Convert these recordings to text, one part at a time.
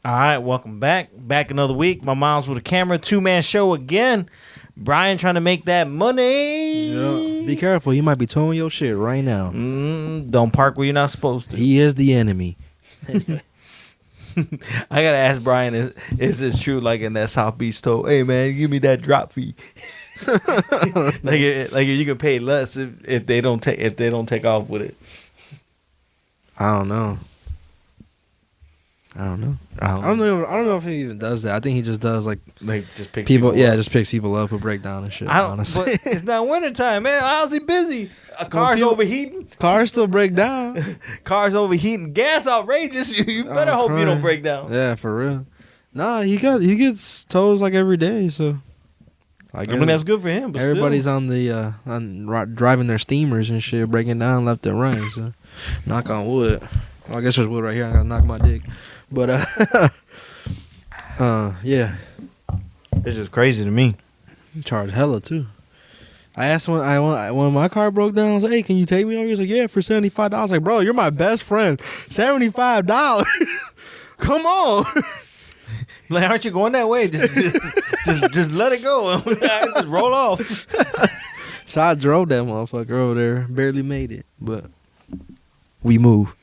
All right, welcome back. Back another week. My mom's with a camera. 2-man show again. Brian trying to make that money. Yeah. Be careful. He might be towing your shit right now. Don't park where you're not supposed to. He is the enemy. I gotta ask Brian, is this true? Like in that South Beach toll, hey man, give me that drop fee. like you can pay less if they don't take off with it. I don't know. I don't know if he even does that. I think he just does like just pick people. Yeah, up. just picks people up who break down and shit. Honestly, but it's not wintertime, man. How's he busy? A car's overheating. Cars still break down. Cars overheating. Gas outrageous. You better hope you don't break down. Yeah, for real. Nah, he gets tolls like every day. So I mean that's good for him. But everybody's still. on the driving their steamers and shit, breaking down left and right. So knock on wood. Well, I guess there's wood right here. I gotta knock my dick. But yeah, it's just crazy to me. Charge hella too. I asked when my car broke down. I was like, "Hey, can you take me over?" He's like, "Yeah, for $75." I was like, "Bro, you're my best friend. $75? Come on." Like, aren't you going that way? Just let it go. Just roll off. So I drove that motherfucker over there. Barely made it, but we move.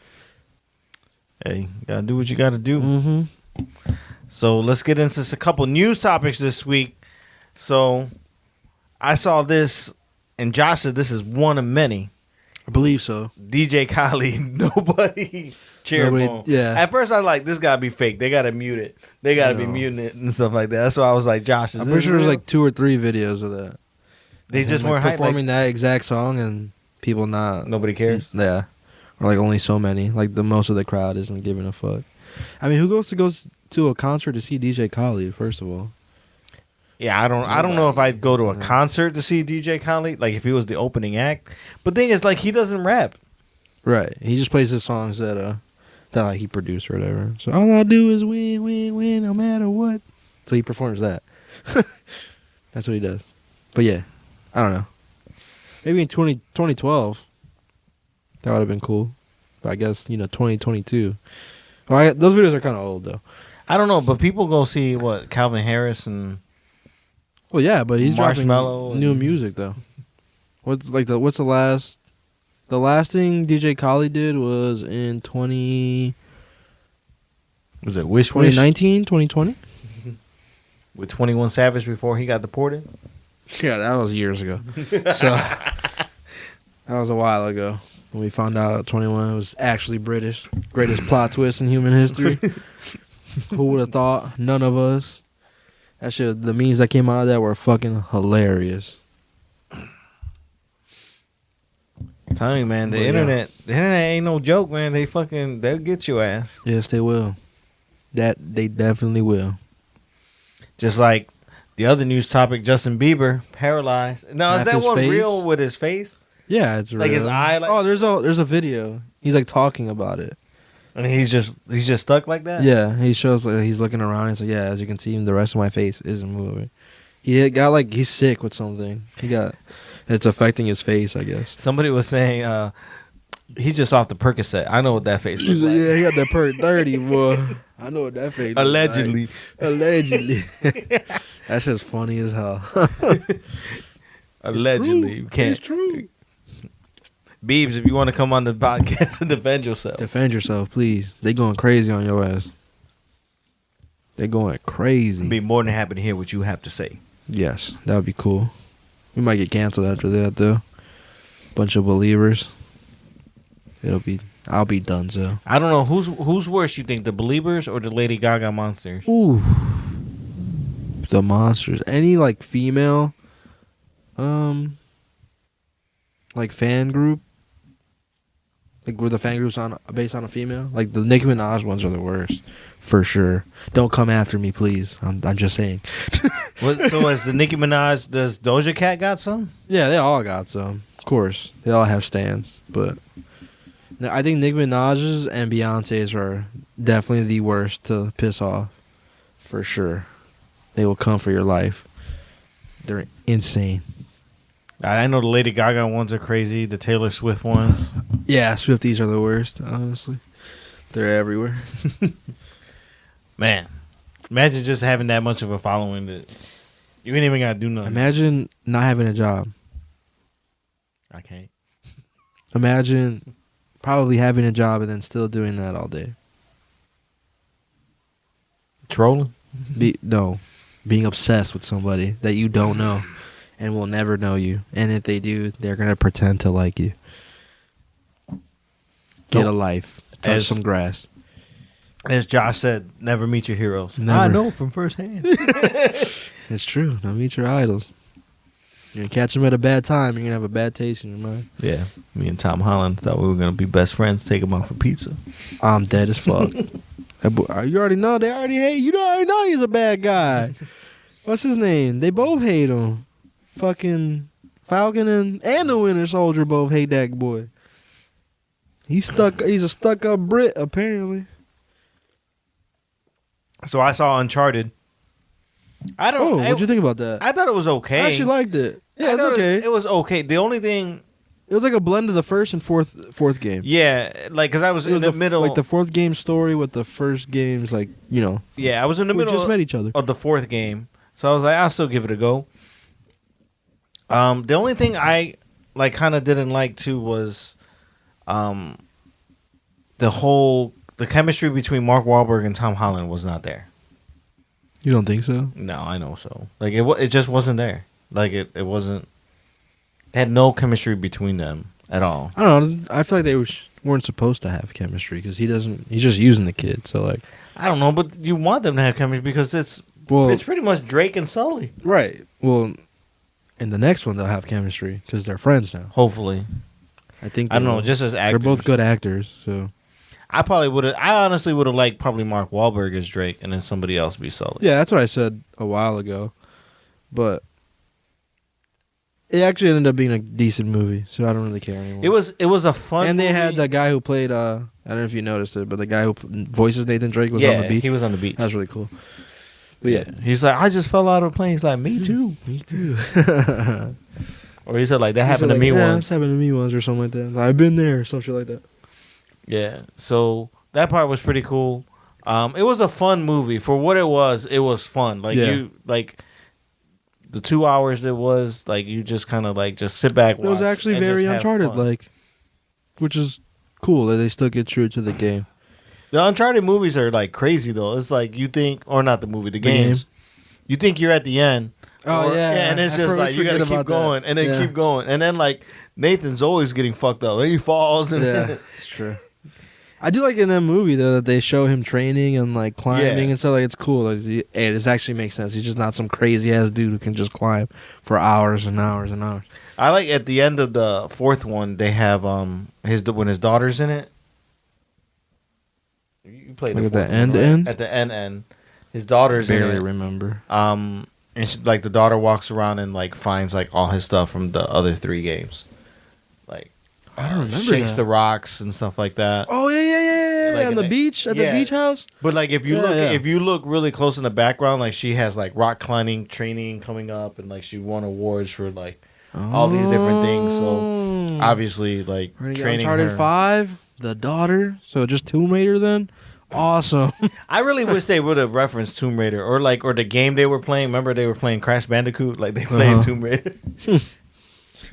Hey, gotta do what you gotta do. Mm-hmm. So let's get into a couple news topics this week. So I saw this, and Josh said this is one of many. I believe so. DJ Khaled, nobody cheered for him. Yeah. At first I was like, this gotta be fake. They gotta mute it. They gotta be muting it and stuff like that. That's why I was like, Josh, I'm pretty sure there's like 2 or 3 videos of that. They just weren't performing that exact song and people not. Nobody cares. Yeah. Or like only so many. Like the most of the crowd isn't giving a fuck. I mean, who goes to a concert to see DJ Khaled? First of all. Yeah, I don't know if I'd go to a concert to see DJ Khaled. Like if he was the opening act. But the thing is, like he doesn't rap. Right. He just plays his songs that like he produced or whatever. So all I do is win, win, win, no matter what. So he performs that. That's what he does. But yeah, I don't know. Maybe in 2012. That would have been cool. But I guess, 2022. Well, those videos are kind of old, though. I don't know, but people go see, Calvin Harris and well, yeah, but he's dropping Marshmello new music, though. What's the last... The last thing DJ Khaled did was in Was it Wish 2019, 2020? With 21 Savage before he got deported? Yeah, that was years ago. So, that was a while ago. When we found out 21 was actually British. Greatest plot twist in human history. Who would have thought? None of us. That shit, the memes that came out of that were fucking hilarious. I'm telling you, man, the internet ain't no joke, man. They'll get your ass. Yes, they will. They definitely will. Just like the other news topic, Justin Bieber paralyzed. Now, is that one face? real with his face? Yeah, it's real. Like his eye. Like, oh, there's a video. He's like talking about it, and he's just stuck like that. Yeah, he shows like he's looking around and so yeah, as you can see, the rest of my face isn't moving. He's sick with something. It's affecting his face, I guess. Somebody was saying he's just off the Percocet. I know what that face looks like. Yeah, he got that perk 30, boy. I know what that face looks Allegedly. like. Allegedly. That's just funny as hell. Allegedly. It's true. Beebs, if you want to come on the podcast and defend yourself. Defend yourself, please. They going crazy on your ass. They going crazy. I'd be more than happy to hear what you have to say. Yes, that would be cool. We might get canceled after that, though. Bunch of believers. I'll be done, so. I don't know who's worse. You think the Believers or the Lady Gaga monsters? Ooh, the monsters. Any like female, like fan group. Like were the fan groups based on a female? Like the Nicki Minaj ones are the worst, for sure. Don't come after me, please. I'm just saying. So as the Nicki Minaj, does Doja Cat got some? Yeah, they all got some. Of course, they all have stands, but I think Nicki Minaj's and Beyonce's are definitely the worst to piss off, for sure. They will come for your life. They're insane. I know the Lady Gaga ones are crazy. The Taylor Swift ones. Yeah, Swifties are the worst, honestly. They're everywhere. Man, imagine just having that much of a following that you ain't even gotta do nothing. Imagine not having a job. I can't. Imagine probably having a job and then still doing that all day. Trolling? Being obsessed with somebody that you don't know and will never know you. And if they do, they're going to pretend to like you. Get a life. Touch some grass. As Josh said, never meet your heroes. Never. I know from first hand. It's true. Don't meet your idols. You're going to catch them at a bad time. You're going to have a bad taste in your mind. Yeah. Me and Tom Holland thought we were going to be best friends. Take him out for pizza. I'm dead as fuck. You already know. They already hate. You already know he's a bad guy. What's his name? They both hate him. Fucking Falcon and the Winter Soldier both hate that boy. He's a stuck-up Brit, apparently. So I saw Uncharted. What'd you think about that? I thought it was okay. I actually liked it. Yeah, it's okay. It was okay. The only thing... It was like a blend of the first and fourth game. Yeah, like, because I was in the middle... Like the fourth game story with the first game's, like, you know... Yeah, I was in the middle... We just met each other. ...of the fourth game. So I was like, I'll still give it a go. The only thing I, like, kind of didn't like, too, was... The chemistry between Mark Wahlberg and Tom Holland was not there. You don't think so? No, I know so. Like, it just wasn't there. Like, it wasn't... It had no chemistry between them at all. I don't know. I feel like they weren't supposed to have chemistry because he's just using the kid. So, like... I don't know, but you want them to have chemistry because it's pretty much Drake and Sully. Right. Well, in the next one, they'll have chemistry because they're friends now. Hopefully. I think... I don't know, just as actors. They're both good actors, so... I honestly would have liked probably Mark Wahlberg as Drake and then somebody else be Sully. Yeah, that's what I said a while ago. But it actually ended up being a decent movie, so I don't really care anymore. It was a fun And they movie. had the guy who played, I don't know if you noticed it, but the guy who voices Nathan Drake was on the beach. He was on the beach. That was really cool. But yeah. He's like, I just fell out of a plane. He's like, me too. Me too. Or he said, like, that happened to me once. That happened to me once or something like that. I've been there or some shit like that. Yeah, so that part was pretty cool. It was a fun movie. For what it was fun. Like, the 2 hours it was, like, you just kind of, like, just sit back, watch. It was actually very Uncharted, like, which is cool that they still get true to the game. The Uncharted movies are, like, crazy, though. It's like, you think, or not the movie, the games. You think you're at the end. Oh, yeah. And it's just like, you got to keep going, and then keep going. And then, like, Nathan's always getting fucked up. He falls. And yeah, it's true. I do like in that movie, though, that they show him training and, like, climbing and stuff. Like, it's cool. Like, this actually makes sense. He's just not some crazy-ass dude who can just climb for hours and hours and hours. I like at the end of the fourth one, they have when his daughter's in it. You played like the at the fourth one, end? At the end. His daughter's in it. Barely remember. And she, like, the daughter walks around and, like, finds, like, all his stuff from the other 3 games. Like, I don't remember shakes that. the rocks and stuff like that. Oh yeah. Like On the beach at the beach house. But like if you look really close in the background, like she has like rock climbing training coming up, and like she won awards for like all these different things. So obviously, like training Uncharted her. 5, the daughter. So just Tomb Raider then. Awesome. I really wish they would have referenced Tomb Raider or the game they were playing. Remember they were playing Crash Bandicoot, like they playing Tomb Raider.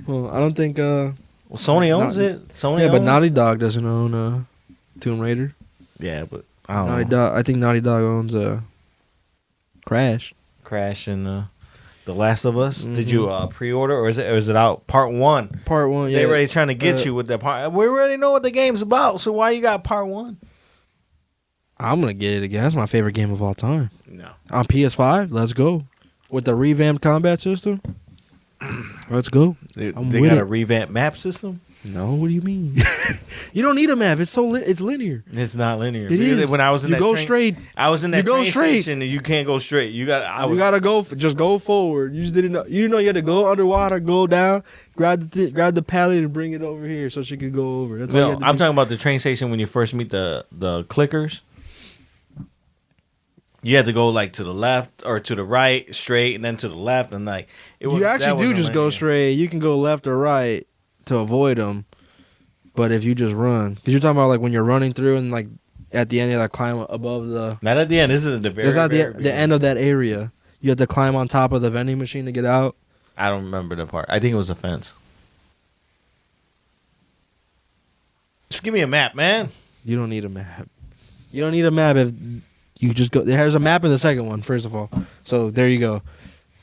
Well, I don't think. Well, Sony owns it. Sony but owns Naughty Dog doesn't own Tomb Raider. Yeah, but I don't know. I think Naughty Dog owns Crash. Crash and The Last of Us. Mm-hmm. Did you pre-order or is it out? Part 1. Part 1. Yeah. They already trying to get you with that part. We already know what the game's about. So why you got Part 1? I'm gonna get it again. That's my favorite game of all time. No. On PS5, let's go with the revamped combat system. Let's go. They got a revamped map system? No, what do you mean? You don't need a map. It's it's linear. It's not linear. It is. When I was in straight. I was in that train straight. station and you can't go straight. You gotta go. Just go forward. You just didn't know. You didn't know you had to go underwater, go down, grab the pallet, and bring it over here so she could go over. That's all. I'm talking about the train station when you first meet the clickers. You had to go like to the left or to the right, straight, and then to the left, and like you actually do just go straight. You can go left or right to avoid them, but if you just run, because you're talking about like when you're running through and like at the end you have to climb above the. Not at the end. This is at the very. It's not very the end of that area. You have to climb on top of the vending machine to get out. I don't remember the part. I think it was a fence. Just give me a map, man. You don't need a map. You don't need a map if you just go. There's a map in the second one, first of all. So there you go.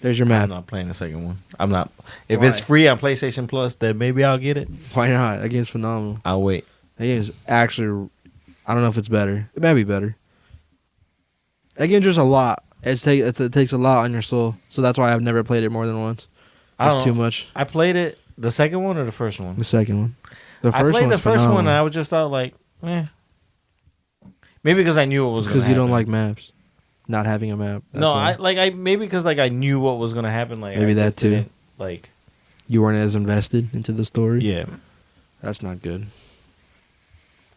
There's your map. I'm not playing the second one. I'm not. If Why? it's free on PlayStation Plus, then maybe I'll get it. Why not? That game's phenomenal. I'll wait. That game's actually. I don't know if it's better. It might be better. That game's just a lot. It takes a lot on your soul. So that's why I've never played it more than once. It's too much. I played it the second one or the first one. The second one. The first I played the first phenomenal. one and I was just thought like, Maybe because I knew it was because you don't like maps. Not having a map. No, why. Maybe because like I knew what was gonna happen. Like maybe I that too. Like you weren't as invested into the story. Yeah, that's not good.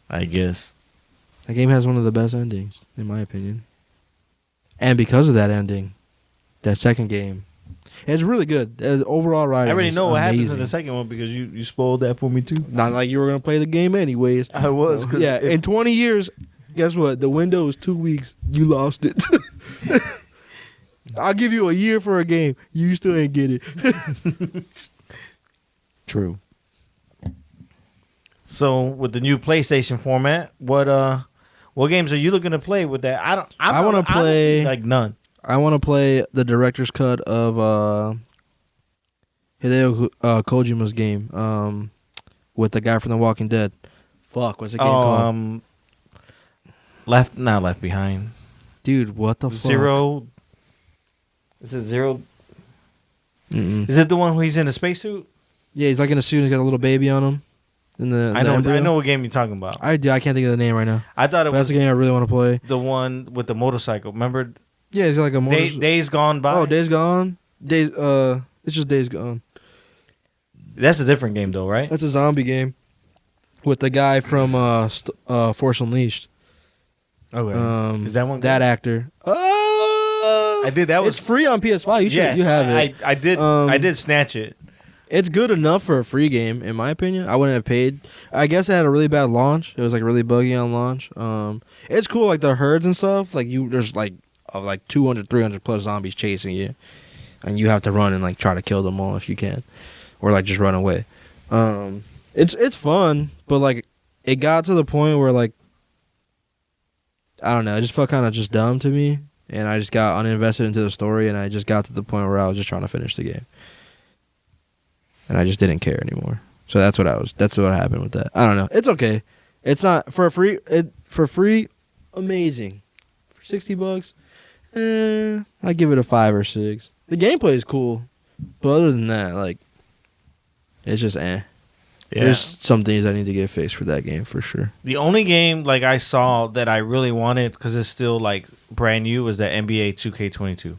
I guess that game has one of the best endings, in my opinion. And because of that ending, that second game, it's really good. The overall writing. I already know what amazing. happens in the second one because you spoiled that for me too. Not like you were gonna play the game anyways. I was. Yeah, in 20 years, guess what? The window is 2 weeks. You lost it. I'll give you a year for a game. You still ain't get it. True. So with the new PlayStation format, what games are you looking to play with that? I want to play like none. I want to play the director's cut of Hideo Kojima's game with the guy from The Walking Dead. Fuck, what's the game called? Not Left Behind. Dude, what the fuck? Zero. Is it Zero? Mm-mm. Is it the one where he's in a spacesuit? Yeah, he's like in a suit and he's got a little baby on him. I know what game you're talking about. I can't think of the name right now. I thought that's a game I really want to play. The one with the motorcycle. Remember? Yeah, he's got like a motorcycle. Days Gone By. Oh, Days Gone. It's just Days Gone. That's a different game though, right? That's a zombie game with the guy from Force Unleashed. Okay. Is that one? That actor. I did. That was it's free on PS5. You have it. I did. I did snatch it. It's good enough for a free game, in my opinion. I wouldn't have paid. I guess it had a really bad launch. It was like really buggy on launch. It's cool, like the herds and stuff. Like there's like 200, 300 plus zombies chasing you, and you have to run and like try to kill them all if you can, or like just run away. It's fun, but like it got to the point where like I don't know, it just felt kind of just dumb to me, and I just got uninvested into the story, and I just got to the point where I was just trying to finish the game. And I just didn't care anymore. So that's what happened with that. I don't know. It's okay. It's not for free. Amazing. For $60, I give it a 5 or 6. The gameplay is cool, but other than that, like, it's just Yeah. There's some things I need to get fixed for that game for sure. The only game like I saw that I really wanted because it's still like brand new was the NBA 2K22.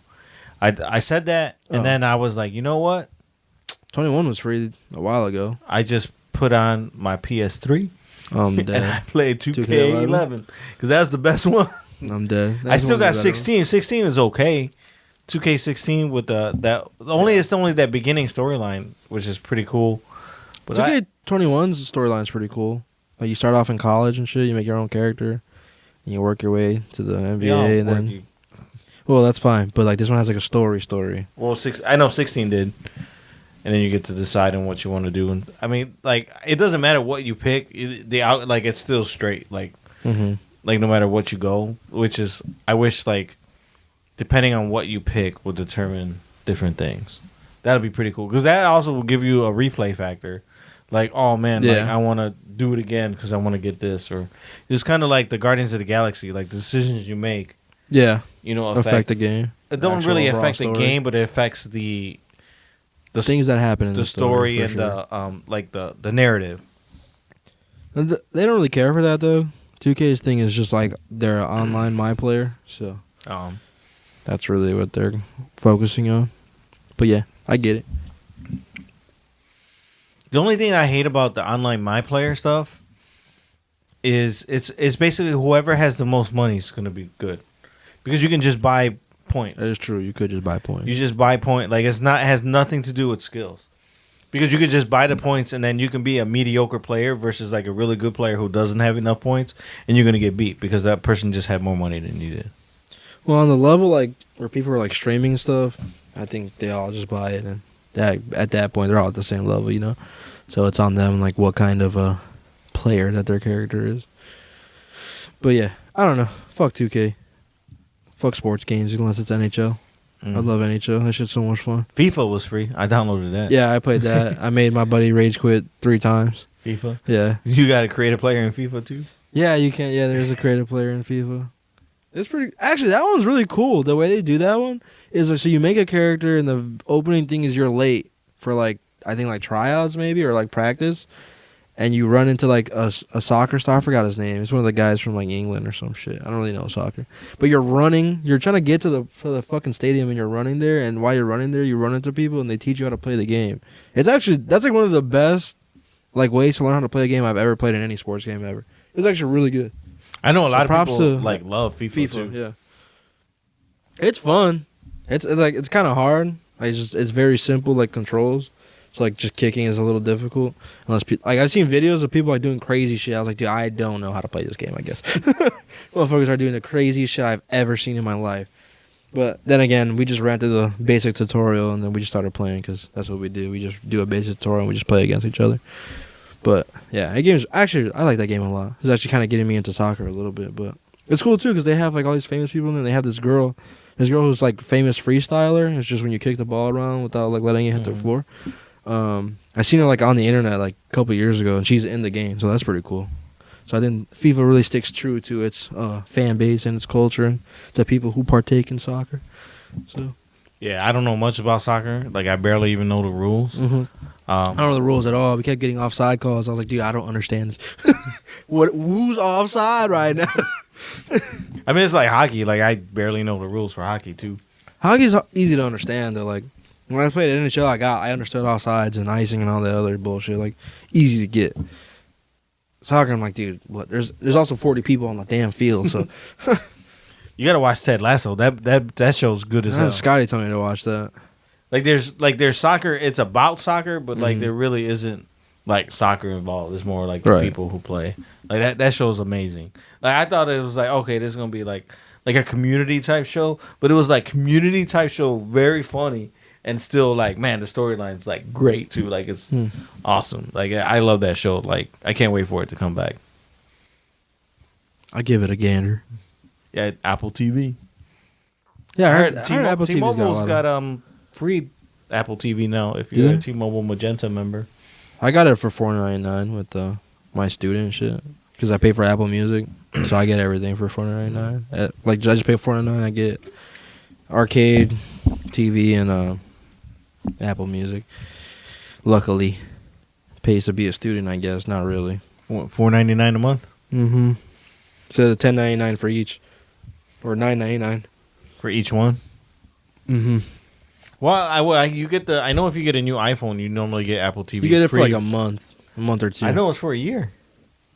I said that and then I was like, you know what? 21 was free a while ago. I just put on my PS3 I'm dead. and I played 2K11 because that's the best one. I'm dead. I still got 16. 16 is okay. 2K16 with it's only that beginning storyline, which is pretty cool. But 2K21's storyline is pretty cool. Like you start off in college and shit. You make your own character, and you work your way to the NBA, and then. Well, that's fine, but like this one has like a story. Well, I know 16 did. And then you get to decide on what you want to do, and I mean, like it doesn't matter what you pick. It's still straight, like no matter what you go. Which is, I wish like, depending on what you pick, will determine different things. That'd be pretty cool because that also will give you a replay factor. Like, oh man, like I want to do it again because I want to get this, or it's kind of like the Guardians of the Galaxy, like the decisions you make. Yeah, affect the game. It don't really affect the game, but it affects the things that happen in the story and the the narrative. And they don't really care for that though. 2K's thing is just like they're online my player, so that's really what they're focusing on. But yeah, I get it. The only thing I hate about the online my player stuff is it's basically whoever has the most money is going to be good because you can just buy points. That is true. You could just buy points. You just buy point. Like it has nothing to do with skills. Because you could just buy the points and then you can be a mediocre player versus like a really good player who doesn't have enough points, and you're gonna get beat because that person just had more money than you did. Well, on the level like where people are like streaming stuff, I think they all just buy it, and at that point they're all at the same level, you know. So it's on them like what kind of a player that their character is. But yeah, I don't know. Fuck 2K. Fuck sports games unless it's NHL. I love NHL. That shit's so much fun. FIFA was free. I downloaded that. Yeah, I played that. I made my buddy rage quit 3 times. FIFA? Yeah. You got to create a player in FIFA too? Yeah, you can. Yeah, there's a creative player in FIFA. It's pretty. Actually, that one's really cool. The way they do that one is like, so you make a character, and the opening thing is you're late for like I think like tryouts maybe or like practice, and you run into like a soccer star. I forgot his name. It's one of the guys from like England or some shit. I don't really know soccer, but you're running. You're trying to get to the fucking stadium, and you're running there. And while you're running there, you run into people, and they teach you how to play the game. It's actually that's like one of the best like ways to learn how to play a game I've ever played in any sports game ever. It's actually really good. I know a lot of people like love FIFA too. Yeah, it's fun. It's like it's kind of hard. Like it's very simple like controls. So like just kicking is a little difficult unless like I've seen videos of people like doing crazy shit. I was like, dude, I don't know how to play this game. I guess motherfuckers are doing the craziest shit I've ever seen in my life. But then again, we just ran through the basic tutorial and then we just started playing because that's what we do. We just do a basic tutorial and we just play against each other. But yeah, that game's actually I like that game a lot. It's actually kind of getting me into soccer a little bit, but it's cool too because they have like all these famous people in there. They have this girl who's like famous freestyler. It's just when you kick the ball around without like letting it hit the floor. I seen her like on the internet like a couple years ago, and she's in the game, so that's pretty cool. So I think FIFA really sticks true to its fan base and its culture and the people who partake in soccer. So yeah, I don't know much about soccer. Like I barely even know the rules. Mm-hmm. I don't know the rules at all. We kept getting offside calls. I was like, dude, I don't understand this. Who's offside right now? I mean, it's like hockey. Like I barely know the rules for hockey too. Hockey's easy to understand though. Like when I played at NHL, I understood offsides and icing and all that other bullshit. Like easy to get. Soccer, I'm like, dude, what? There's also 40 people on the damn field, so. You gotta watch Ted Lasso. That show's good as hell. Scotty told me to watch that. Like there's soccer. It's about soccer, but like there really isn't like soccer involved. It's more like the people who play. Like that show's amazing. Like I thought it was like okay, this is gonna be like a community type show, but it was like community type show, very funny and still like man, the storyline's like great too. Like it's awesome. Like I love that show. Like I can't wait for it to come back. I give it a gander. Yeah, Apple TV. Yeah, I heard Apple T-Mobile's got free Apple TV now if you're a T-Mobile Magenta member. I got it for $4.99 with my student shit because I pay for Apple Music, so I get everything for $4.99. Like I just pay $4.99, I get arcade, TV, and Apple Music. Luckily, pays to be a student, I guess. Not really. $4.99 a month. Mm-hmm. So the $10.99 for each, or $9.99 for each one. Mm-hmm. Well, you get the. I know if you get a new iPhone, you normally get Apple TV. You get it free. for like a month or two. I know it's for a year.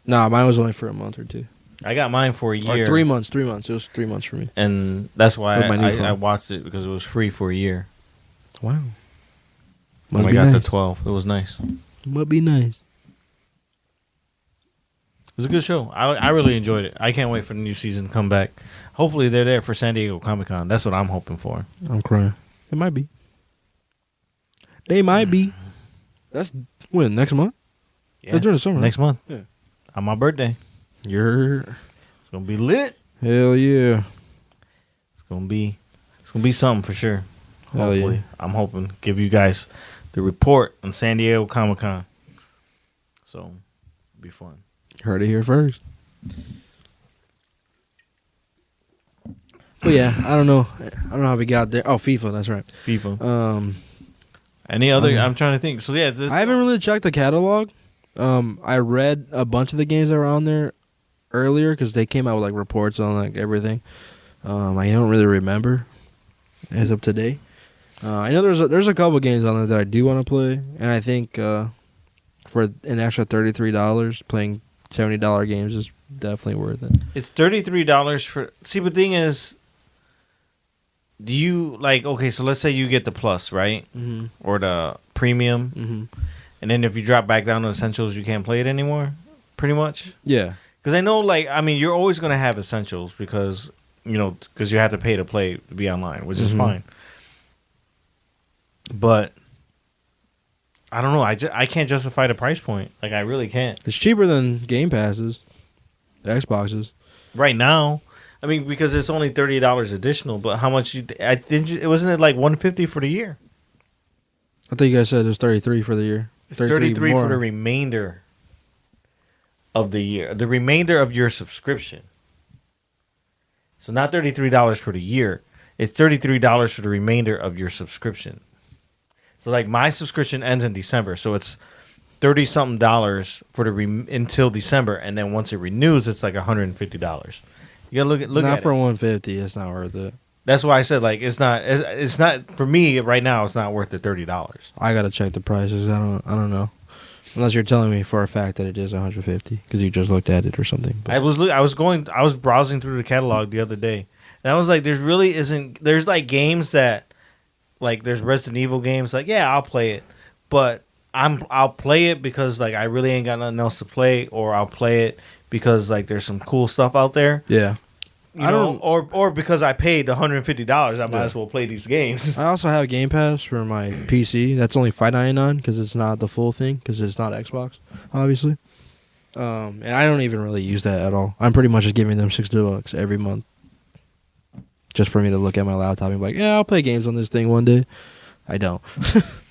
Nah, mine was only for a month or two. I got mine for a year. Or 3 months. 3 months. It was 3 months for me. And that's why I phone. watched it because it was free for a year. Wow. When I got the 12, it was nice. Must be nice. It was a good show. I really enjoyed it. I can't wait for the new season to come back. Hopefully they're there for San Diego Comic-Con. That's what I'm hoping for. I'm crying. It might be. They might be. That's when? Next month? Yeah. That's during the summer. Next month. Yeah. On my birthday. It's going to be lit. Hell yeah. It's going to be something for sure. Hell Hopefully. yeah. I'm hoping to give you guys the report on San Diego Comic-Con. So, it'll be fun. Heard it here first. But yeah, I don't know how we got there. Oh, FIFA, that's right. FIFA. Any other? I'm trying to think. So yeah, I haven't really checked the catalog. I read a bunch of the games that were on there earlier because they came out with like reports on like everything. I don't really remember as of today. I know there's a couple games on there that I do want to play, and I think for an extra $33, playing $70 games is definitely worth it. It's $33 for. See, the thing is, do you like? Okay, so let's say you get the plus, right, or the premium. and then if you drop back down to Essentials, you can't play it anymore. Pretty much. Yeah. Because I know, like, I mean, you're always gonna have Essentials because because you have to pay to play to be online, which is fine. But I don't know. I can't justify the price point. Like, I really can't. It's cheaper than Game Passes, the Xboxes. Right now, I mean, because it's only $30 additional. But how much? It wasn't it like $150 for the year? I think you guys said it was 33 for the year. It's 33 for the remainder of the year. The remainder of your subscription. So not $33 for the year. It's $33 for the remainder of your subscription. So like my subscription ends in December, so it's $30-something for until December, and then once it renews, it's like $150. You gotta look at not it. For $150. It's not worth it. That's why I said like it's not for me right now. It's not worth the $30. I gotta check the prices. I don't know. Unless you're telling me for a fact that it is $150 because you just looked at it or something. But. I was browsing through the catalog the other day, and I was like, there's like games that, like there's Resident Evil games, like yeah, I'll play it, but I'll play it because like I really ain't got nothing else to play, or I'll play it because like there's some cool stuff out there. Yeah. Or because I paid $150, I might as well play these games. I also have Game Pass for my PC. That's only $5.99 because it's not the full thing because it's not Xbox, obviously. And I don't even really use that at all. I'm pretty much just giving them $60 every month, just for me to look at my laptop and be like, yeah, I'll play games on this thing one day. I don't.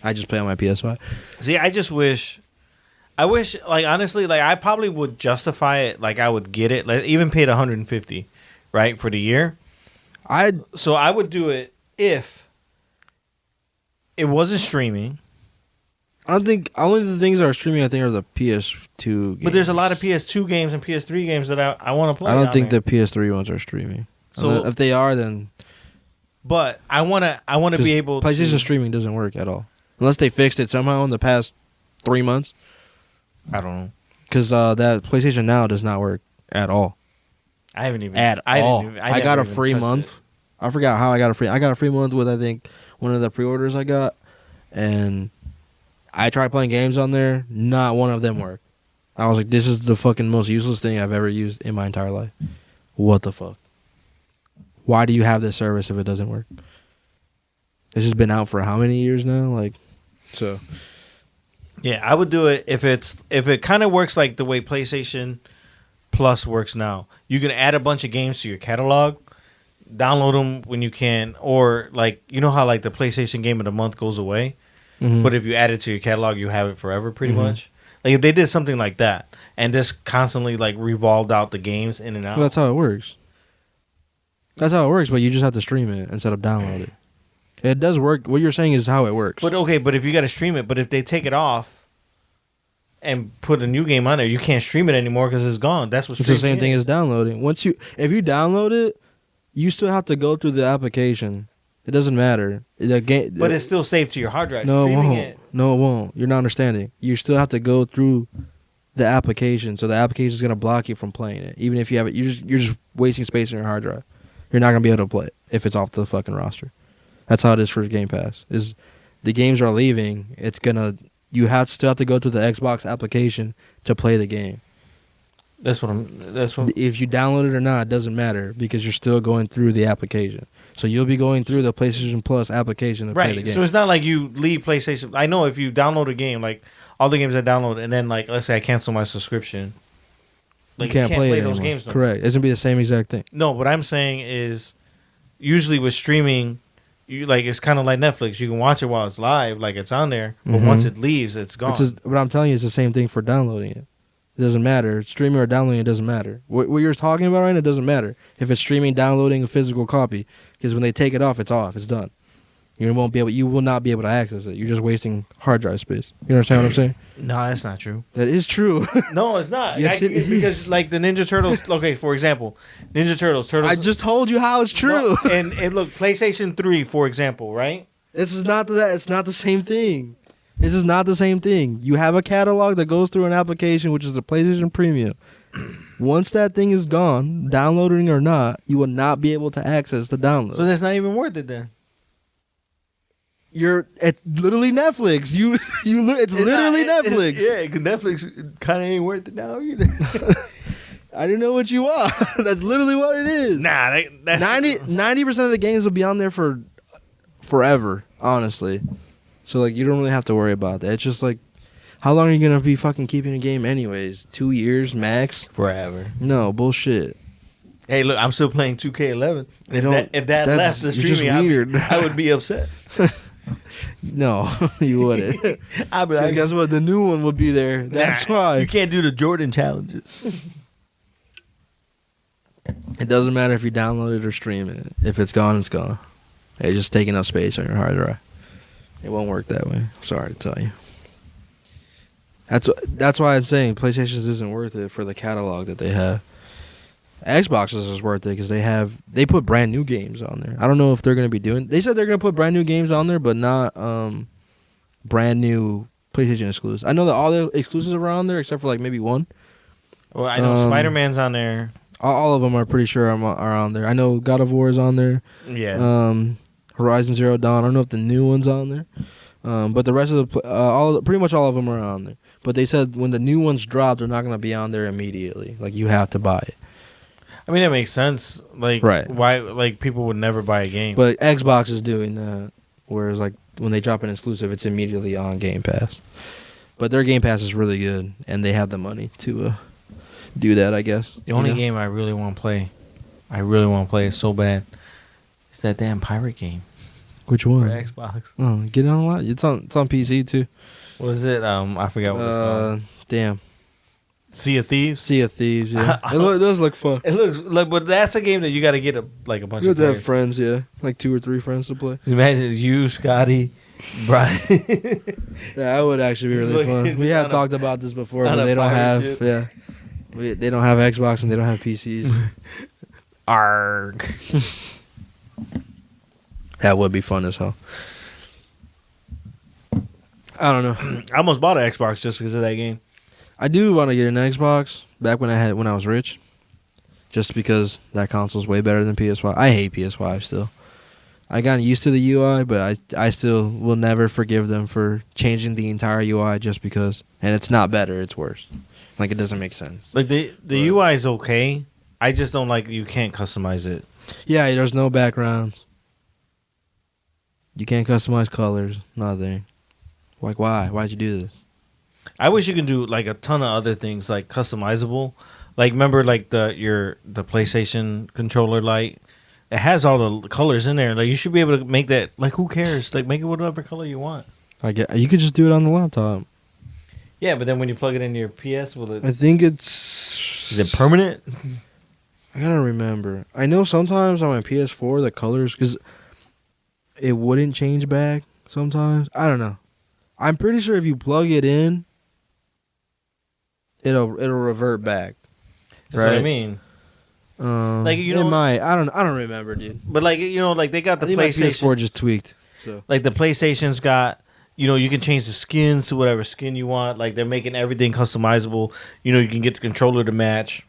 I just play on my PS5. See, I wish, like honestly, like I probably would justify it. Like I would get it, like even paid $150. Right, for the year. So I would do it if it wasn't streaming. I don't think only the things that are streaming I think are the PS2 games. But there's a lot of PS2 games and PS3 games that I want to play. I don't think the PS3 ones are streaming. So if they are, then. But I want to be able. PlayStation streaming doesn't work at all unless they fixed it somehow in the past 3 months. I don't know because that PlayStation Now does not work at all. I haven't even I got a free month. I forgot how I got a free. I got a free month with I think one of the pre-orders I got, and I tried playing games on there. Not one of them worked. I was like, "This is the fucking most useless thing I've ever used in my entire life. What the fuck? Why do you have this service if it doesn't work? This has been out for how many years now? Like, so." Yeah, I would do it if it kind of works like the way PlayStation Plus works now. You can add a bunch of games to your catalog, download them when you can, or like how like the PlayStation Game of the Month goes away, but if you add it to your catalog, you have it forever pretty much. Like if they did something like that and just constantly like revolved out the games in and out. Well, that's how it works. That's how it works, but you just have to stream it instead of download it. It does work. What you're saying is how it works. But if you got to stream it, but if they take it off and put a new game on there, you can't stream it anymore because it's gone. That's what's the same thing as downloading. If you download it, you still have to go through the application. It doesn't matter. But it's still saved to your hard drive. No, it won't. No, it won't. You're not understanding. You still have to go through the application, so the application is gonna block you from playing it. Even if you have it, you're just wasting space on your hard drive. You're not gonna be able to play it if it's off the fucking roster. That's how it is for Game Pass. Is the games are leaving, it's gonna. You still have to go to the Xbox application to play the game. That's what. If you download it or not, it doesn't matter because you're still going through the application. So you'll be going through the PlayStation Plus application to play the game. So it's not like you leave PlayStation. I know if you download a game, like all the games I download, and then like let's say I cancel my subscription, like you can't play those games. Correct. It's gonna be the same exact thing. No, what I'm saying is, usually with streaming. It's kind of like Netflix. You can watch it while it's live, like it's on there. But once it leaves, it's gone. But I'm telling you, it's the same thing for downloading it. It doesn't matter. Streaming or downloading, it doesn't matter. What you're talking about right now, it doesn't matter. If it's streaming, downloading a physical copy, because when they take it off, it's off. It's done. You will not be able to access it. You're just wasting hard drive space. You understand what I'm saying? No, that's not true. That is true. No, it's not. Yes, it is. Because like the Ninja Turtles. Okay, for example, Ninja Turtles. I just told you how it's true. No, and look, PlayStation 3, for example, right? This is not that. It's not the same thing. This is not the same thing. You have a catalog that goes through an application, which is the PlayStation Premium. Once that thing is gone, downloading or not, you will not be able to access the download. So that's not even worth it then. You're at literally Netflix. It's literally Netflix. Yeah, because Netflix kind of ain't worth it now either. I don't know what you want. That's literally what it is. Nah, that's 90% of the games will be on there for forever, honestly. So like you don't really have to worry about that. It's just like, how long are you gonna be fucking keeping a game anyways? 2 years max? forever. No bullshit. Hey, look, I'm still playing 2K11. If that left the you're just streaming, weird. I would be upset. No, you wouldn't. I'd be like, guess what? The new one would be there. That's why. You can't do the Jordan challenges. It doesn't matter if you download it or stream it. If it's gone, it's gone. It's just taking up space on your hard drive. It won't work that way. Sorry to tell you. That's why I'm saying PlayStation's isn't worth it for the catalog that they have. Xbox's is worth it because they put brand new games on there. I don't know if they're gonna be doing. They said they're gonna put brand new games on there, but not brand new PlayStation exclusives. I know that all the exclusives are on there except for like maybe one. Well, I know Spider-Man's on there. All of them are pretty sure are on there. I know God of War is on there. Yeah. Horizon Zero Dawn. I don't know if the new one's on there. But the rest of the pretty much all of them are on there. But they said when the new ones drop, they're not gonna be on there immediately. Like you have to buy it. I mean, that makes sense. Like, right. Why? Like, people would never buy a game. But Xbox is doing that, whereas like when they drop an exclusive, it's immediately on Game Pass. But their Game Pass is really good, and they have the money to do that, I guess. The only game I really want to play, it so bad, is that damn pirate game. Which one? For Xbox. Oh, get it on a lot. It's on PC too. What is it? I forgot what it's called. Damn. Sea of Thieves. Sea of Thieves. Yeah, it does look fun. It looks like, but that's a game that you got to get a bunch of. You have to have friends, yeah, like 2 or 3 friends to play. Imagine you, Scotty, Brian. Yeah, that would actually be really fun. We have talked about this before, but they don't have. Ship. Yeah, they don't have Xbox and they don't have PCs. Arg. That would be fun as hell. I don't know. I almost bought an Xbox just because of that game. I do want to get an Xbox back when I was rich, just because that console's way better than PS5. I hate PS5 still. I got used to the UI, but I still will never forgive them for changing the entire UI just because. And it's not better; it's worse. Like it doesn't make sense. Like the UI is okay. I just don't like you can't customize it. Yeah, there's no backgrounds. You can't customize colors. Nothing. Like why? Why'd you do this? I wish you could do like a ton of other things like customizable. Like remember like the PlayStation controller light? It has all the colors in there. Like you should be able to make that like who cares? Like make it whatever color you want. You could just do it on the laptop. Yeah, but then when you plug it into your PS, will it I think is it permanent? I gotta remember. I know sometimes on my PS4 the colors cuz it wouldn't change back sometimes. I don't know. I'm pretty sure if you plug it in it'll revert back. That's what I mean. Like it might. I don't remember, dude. But like like they got the PlayStation. My PS4 just tweaked. So like the PlayStation's got you can change the skins to whatever skin you want. Like they're making everything customizable. You can get the controller to match.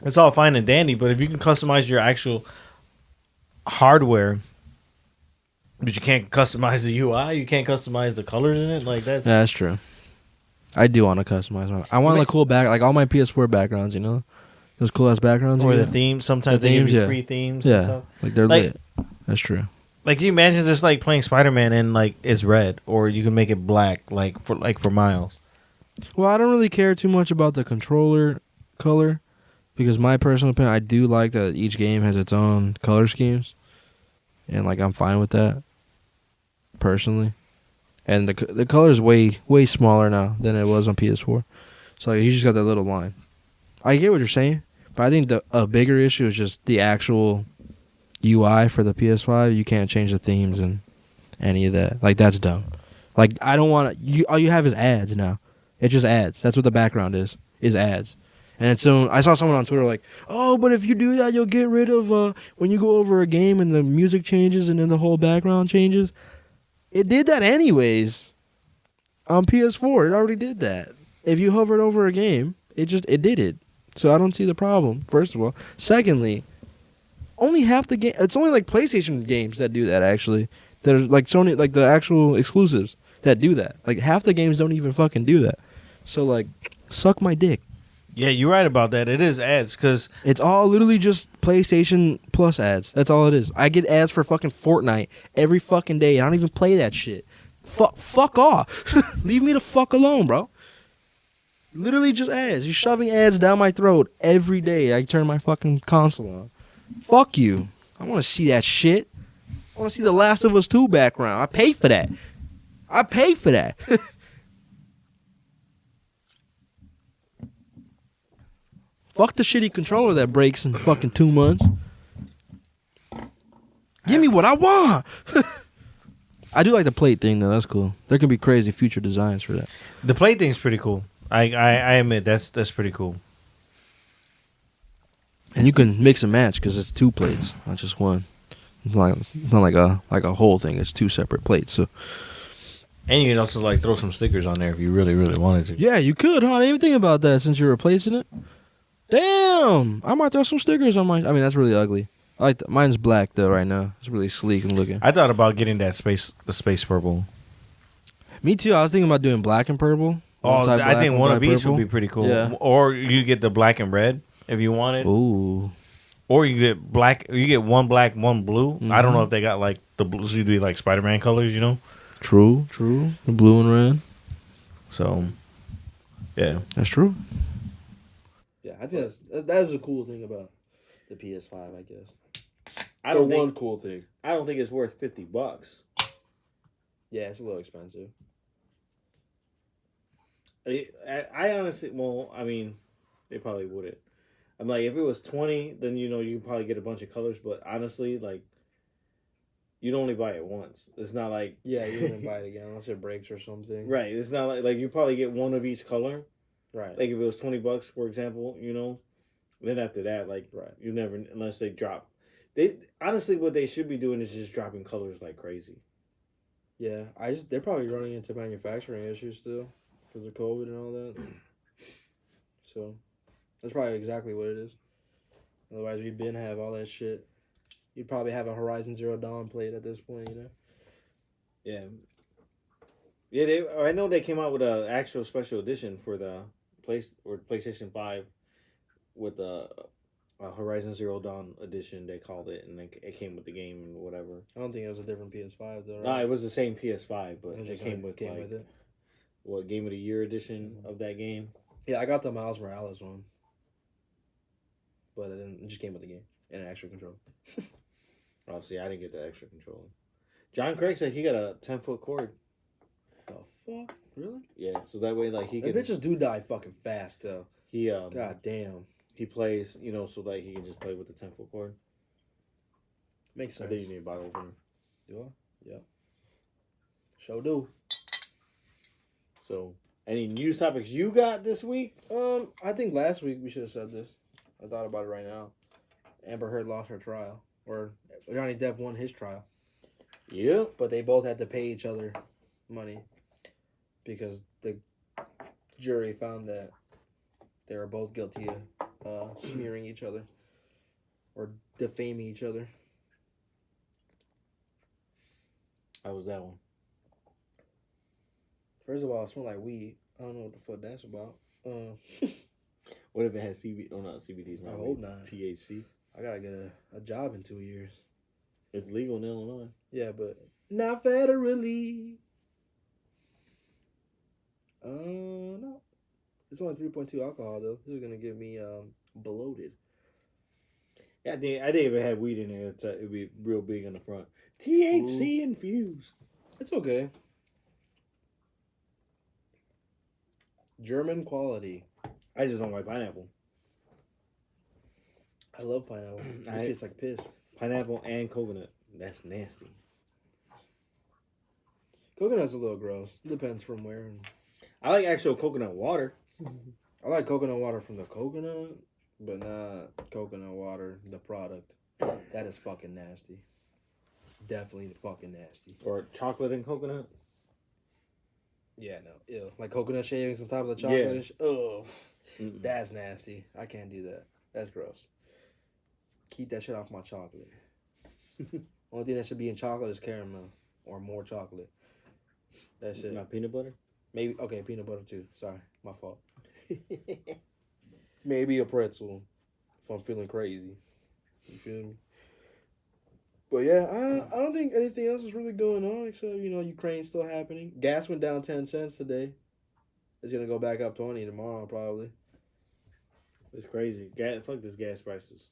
It's all fine and dandy, but if you can customize your actual hardware, but you can't customize the UI, you can't customize the colors in it. Like that's true. I do want to customize one. I want cool like all my PS4 backgrounds, those cool ass backgrounds. Or the themes. Sometimes they give you free themes. Yeah, and stuff. like they're lit. That's true. Like, can you imagine just like playing Spider-Man and like it's red, or you can make it black, for Miles. Well, I don't really care too much about the controller color, because my personal opinion, I do like that each game has its own color schemes, and like I'm fine with that, personally. And the color is way smaller now than it was on PS4, so like, you just got that little line. I get what you're saying, but I think a bigger issue is just the actual UI for the PS5. You can't change the themes and any of that. Like that's dumb. Like I don't want to. All you have is ads now. It's just ads. That's what the background is ads. And so I saw someone on Twitter like, oh, but if you do that, you'll get rid of when you go over a game and the music changes and then the whole background changes. It did that anyways on PS4. It already did that. If you hovered over a game, it did it. So I don't see the problem, first of all. Secondly, only half the game. It's only like PlayStation games that do that, actually. that are like Sony, like the actual exclusives that do that. Like half the games don't even fucking do that. So like, suck my dick. Yeah, you're right about that. It is ads because It's all literally just PlayStation Plus ads. That's all it is. I get ads for fucking Fortnite every fucking day. I don't even play that shit. Fuck off. Leave me the fuck alone, bro. Literally just ads. You're shoving ads down my throat every day. I turn my fucking console on. Fuck you. I want to see that shit. I want to see The Last of Us 2 background. I pay for that. I pay for that. Fuck the shitty controller that breaks in fucking 2 months. Give me what I want. I do like the plate thing though. That's cool. There can be crazy future designs for that. the play thing's pretty cool. I admit that's pretty cool. And you can mix and match because it's 2 plates, not just one. It's not like a whole thing. It's 2 separate plates. So And you can also like throw some stickers on there if you really really wanted to. yeah, you could, huh? I didn't even think about that since you're replacing it. Damn, I might throw some stickers on mine. I mean, that's really ugly. I like mine's black though. Right now, it's really sleek and looking. I thought about getting the space purple. Me too. I was thinking about doing black and purple. Oh, One side I black, think one side of these purple. would be pretty cool. Yeah. Or you get the black and red if you want it. Ooh. Or you get black. You get one black, one blue. I don't Mhm. know if they got like the blues. You do like Spider-Man colors, you know. True. The blue and red. So, yeah. That's true. Yeah, I think that's a cool thing about the PS5. I guess. I don't think. one cool thing. I don't think it's worth $50. Yeah, it's a little expensive. I honestly, well, I mean, they probably wouldn't. I'm like, if it was 20, then you could probably get a bunch of colors. But honestly, like, you'd only buy it once. It's not like Yeah, you wouldn't buy it again unless it breaks or something. right. It's not like you probably get one of each color. Right. Like if it was $20, for example, then after that, like Right. you never unless they drop. They honestly, what they should be doing is just dropping colors like crazy. Yeah, they're probably running into manufacturing issues still because of COVID and all that. So that's probably exactly what it is. Otherwise, we'd been have all that shit. You'd probably have a Horizon Zero Dawn plate at this point, Yeah. Yeah, I know they came out with an actual special edition for the PlayStation 5 with the Horizon Zero Dawn edition. They called it, and it came with the game and whatever. I don't think it was a different PS5 though. Right? No, it was the same PS5, but it it came with it. What Game of the Year edition of that game. Yeah, I got the Miles Morales one, but it just came with the game and an extra controller. Oh, see, I didn't get the extra controller. John Craig said he got a 10-foot cord. The fuck? Really? Yeah, so that way, like, he can. Bitches do die fucking fast though. He God damn. He plays, so that he can just play with the 10-foot cord. Makes sense. I think you need a bottle opener. Do I? Yeah. Sure do. So, any news topics you got this week? I think last week we should have said this. I thought about it right now. Amber Heard lost her trial, or Johnny Depp won his trial. Yeah. But they both had to pay each other money because the jury found that they were both guilty of smearing each other or defaming each other. How was that one? First of all, it smelled like weed. I don't know what the fuck that's about. What if it has CBD? Oh, not CBD. I hope not. THC. I gotta get a job in 2 years. It's legal in Illinois. Yeah, but not federally. No. It's only 3.2 alcohol though. This is gonna get me bloated. Yeah, I think if it had weed in it, it'd be real big on the front. THC infused. It's okay. German quality. I just don't like pineapple. I love pineapple. It tastes like piss. Pineapple and coconut. That's nasty. Coconut's a little gross. Depends from where. I like actual coconut water. I like coconut water from the coconut, but not coconut water, the product. That is fucking nasty. Definitely fucking nasty. Or chocolate and coconut. Yeah, no. Ew. Like coconut shavings on top of the chocolate. Yeah. Oh, that's nasty. I can't do that. That's gross. Keep that shit off my chocolate. Only thing that should be in chocolate is caramel. or more chocolate. That's it. Not peanut butter? Maybe peanut butter too. Sorry, my fault. Maybe a pretzel if I'm feeling crazy. You feel me? But yeah, I don't think anything else is really going on except Ukraine's still happening. Gas went down 10 cents today. It's gonna go back up 20 tomorrow probably. It's crazy. Fuck this gas prices.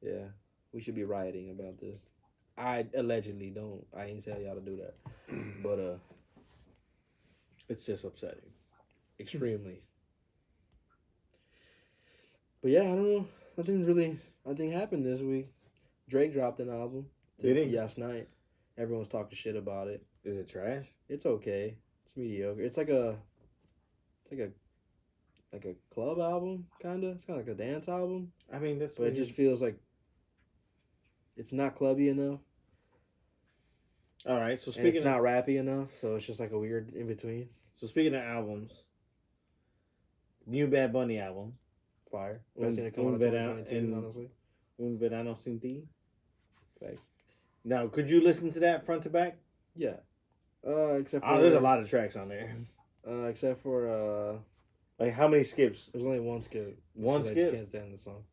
Yeah, we should be rioting about this. I allegedly don't. I ain't tell y'all to do that, but It's just upsetting. extremely. But yeah, I don't know. Nothing happened this week. Drake dropped an album. Did he? Last night. Everyone's talking shit about it. Is it trash? It's okay. It's mediocre. It's like a club album, kinda. It's kinda like a dance album. I mean, that's. But it just feels like it's not clubby enough. All right. So And speaking, it's not rappy enough. So it's just like a weird in between. So speaking of albums, new Bad Bunny album. Fire. Best thing to come out of 2022, honestly. Un verano sin ti. Thanks. Now, could you listen to that front to back? Yeah. Except for there's a lot of tracks on there. Except for Like how many skips? there's only one skip. One I skip? just can't stand the song.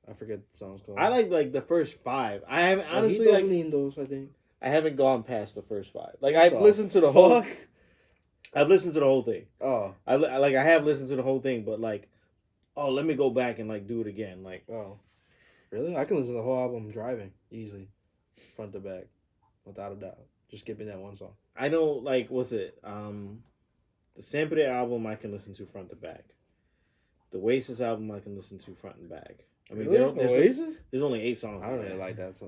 I forget the song's called. I like the first 5. I haven't honestly Ojitos Lindos, I think. I haven't gone past the first 5. Like I've listened to the whole. I've listened to the whole thing. Oh. I have listened to the whole thing, but like, oh, let me go back and like do it again. Like, Oh. Really? I can listen to the whole album driving easily, front to back, without a doubt. Just skipping that one song. I know, like, what's it? The Sempre album I can listen to front to back. The Oasis album I can listen to front and back. I mean, Really? Oasis? There's only 8 songs. I don't really like that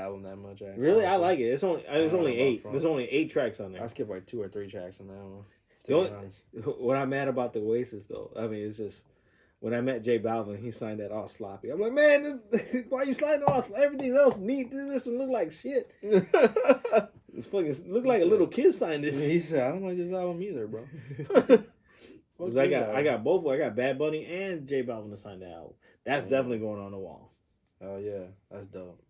album that much. Really, I like it. It's only know 8. about There's only 8 tracks on I there. skipped like 2 or 3 tracks on that one. The only- What I'm mad about the Oasis though, I mean, it's just when I met J Balvin, he signed that all sloppy. I'm like, man, why you sliding all sloppy? Everything else neat. This one look like shit. It's fucking look like a little kid signed this. He said, I don't like this album either, bro. Because I got both. I got Bad Bunny and J Balvin to sign that album. That's definitely going on the wall. Oh yeah, that's dope.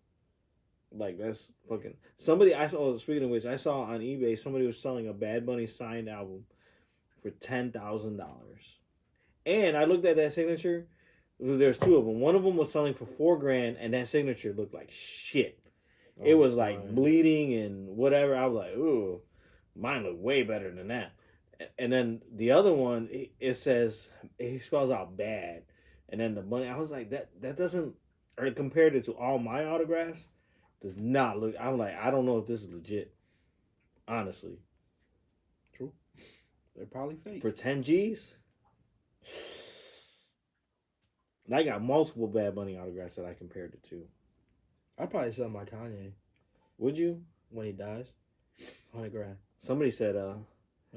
Like that's fucking somebody I saw. Speaking of which, I saw on eBay somebody was selling a Bad Bunny signed album for $10,000. And I looked at that signature. There's 2 of them. One of them was selling for $4,000, and that signature looked like shit. It was like bleeding and whatever. I was like, ooh, mine looked way better than that. And then the other one, it says he spells out bad, and then the money. I was like, that doesn't. Or compared it to all my autographs, does not look. I'm like, I don't know if this is legit. Honestly, True. They're probably fake. for 10 G's. And I got multiple Bad Bunny autographs that I compared it to. I'd probably sell my Kanye Would you? when he dies. $100,000. Somebody said, I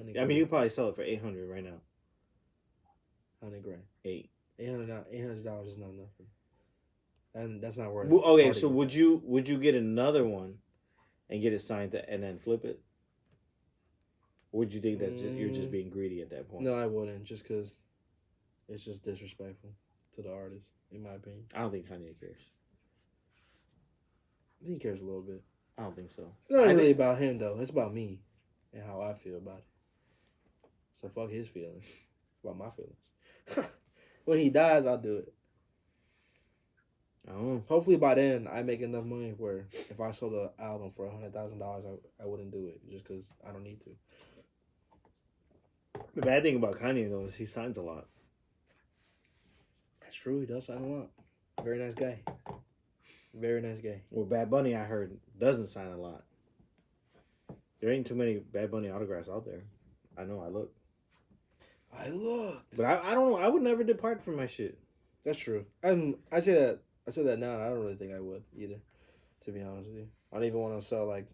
mean, you probably sell it for $800 right now. $100,000. 8. $800 is not enough for me. And that's not worth it. Well, okay, so would you get another one and get it signed and then flip it? Or would you think that you're just being greedy at that point? No, I wouldn't. Just because it's just disrespectful to the artist, in my opinion. I don't think Kanye cares. I think he cares a little bit. I don't think so. It's not really about him, though. It's about me and how I feel about it. So fuck his feelings. It's about my feelings. When he dies, I'll do it. I don't know. Hopefully by then, I make enough money where if I sold the album for $100,000, I wouldn't do it just because I don't need to. The bad thing about Kanye, though, is he signs a lot. That's true. He does sign a lot. Very nice guy. Very nice guy. Well, Bad Bunny, I heard, doesn't sign a lot. There ain't too many Bad Bunny autographs out there. I know, I look. I looked. But I don't know. I would never depart from my shit. That's true. And I say that now, and I don't really think I would either, to be honest with you. I don't even want to sell, like,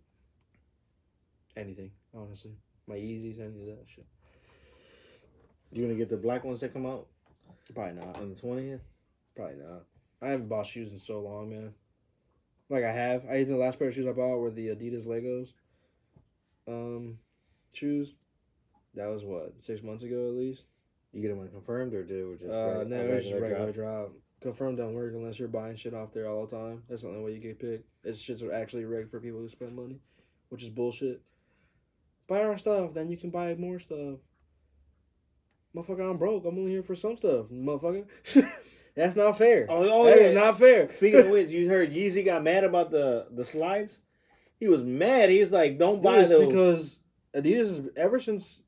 anything, honestly. My Yeezys, any of that shit. You gonna get the black ones that come out Probably not. on the 20th? Probably not. I haven't bought shoes in so long, man. Like, I have. I think the last pair of shoes I bought were the Adidas Legos shoes. That was, 6 months ago at least? You get them confirmed, or did it just No, it was just regular drop? drop. Confirmed don't work unless you're buying shit off there all the time. That's the only way you get picked. It's just actually rigged for people who spend money. which is bullshit. Buy our stuff, then you can buy more stuff. Motherfucker, I'm broke. I'm only here for some stuff, motherfucker. That's not fair. That is not fair. Speaking of which, you heard Yeezy got mad about the slides? He was mad. He's like, don't buy those. Because Adidas, ever since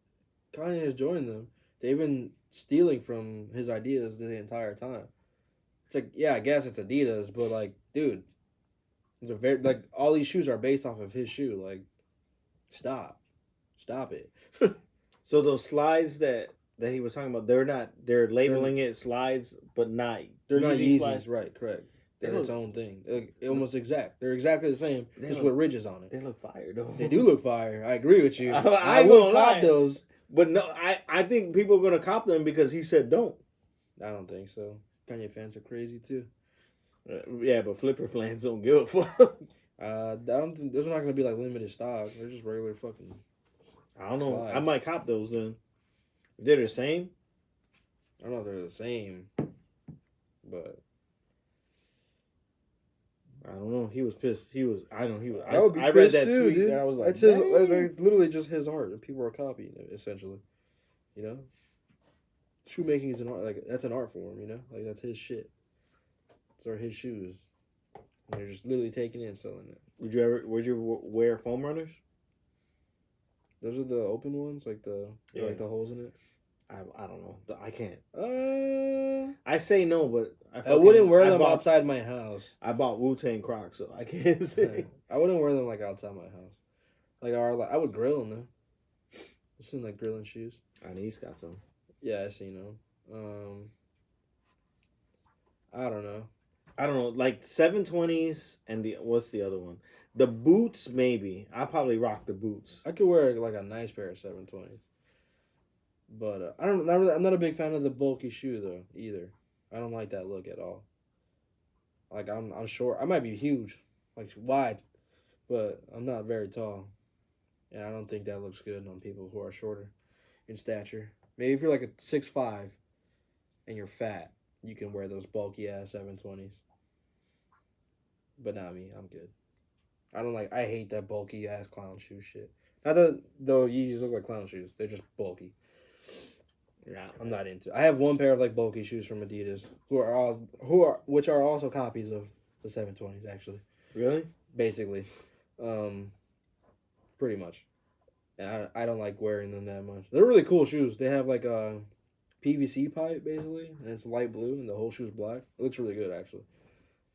Kanye has joined them, they've been stealing from his ideas the entire time. It's like, yeah, I guess it's Adidas, but like, dude, it's a very like all these shoes are based off of his shoe. Like, stop it. So those slides that he was talking about, they're labeling it slides, but not. They're not Yeezys, slides. right? Correct. They're its own thing. Almost exact. They're exactly the same, just with ridges on it. They look fire, though. They do look fire. I agree with you. I wouldn't cop those. But no, I think people are gonna cop them because he said don't. I don't think so. Kanye fans are crazy too. Yeah, but flipper fans don't give a fuck. I don't think those are not gonna be like limited stock. They're just regular fucking. I don't know. Slides. I might cop those then. If they're the same. I don't know if they're the same, but I don't know. He was pissed. He was. I don't. He was. I would be I read pissed that too, tweet. dude. And I was like, that's his. Like, literally just his art, and people are copying it essentially. You know, shoemaking is an art. Like that's an art form. You know, like that's his shit. Those are his shoes. And they're just literally taking it and selling it. Would you wear foam runners? Those are the open ones, like like the holes in it. I don't know. I can't. I I say no, but I wouldn't wear them outside my house. I bought Wu-Tang Crocs, so I can't say. I wouldn't wear them like outside my house. I would grill in them. I've seen like grilling shoes. I know he's got some. Yeah, I seen them. I don't know. Like 720s and what's the other one? The boots, maybe. I probably rock the boots. I could wear like a nice pair of 720s. But I'm not a big fan of the bulky shoe though either. I don't like that look at all. Like I'm short. I might be huge, like wide, but I'm not very tall. And I don't think that looks good on people who are shorter in stature. Maybe if you're like a 6'5" and you're fat, you can wear those bulky ass 720s. But not me. I'm good. I hate that bulky ass clown shoe shit. Not that though Yeezys look like clown shoes. They're just bulky. Yeah, I'm not into. I have one pair of like bulky shoes from Adidas, which are also copies of the 720s actually. Really? Basically, pretty much. And I don't like wearing them that much. They're really cool shoes. They have like a PVC pipe basically, and it's light blue, and the whole shoe's black. It looks really good actually,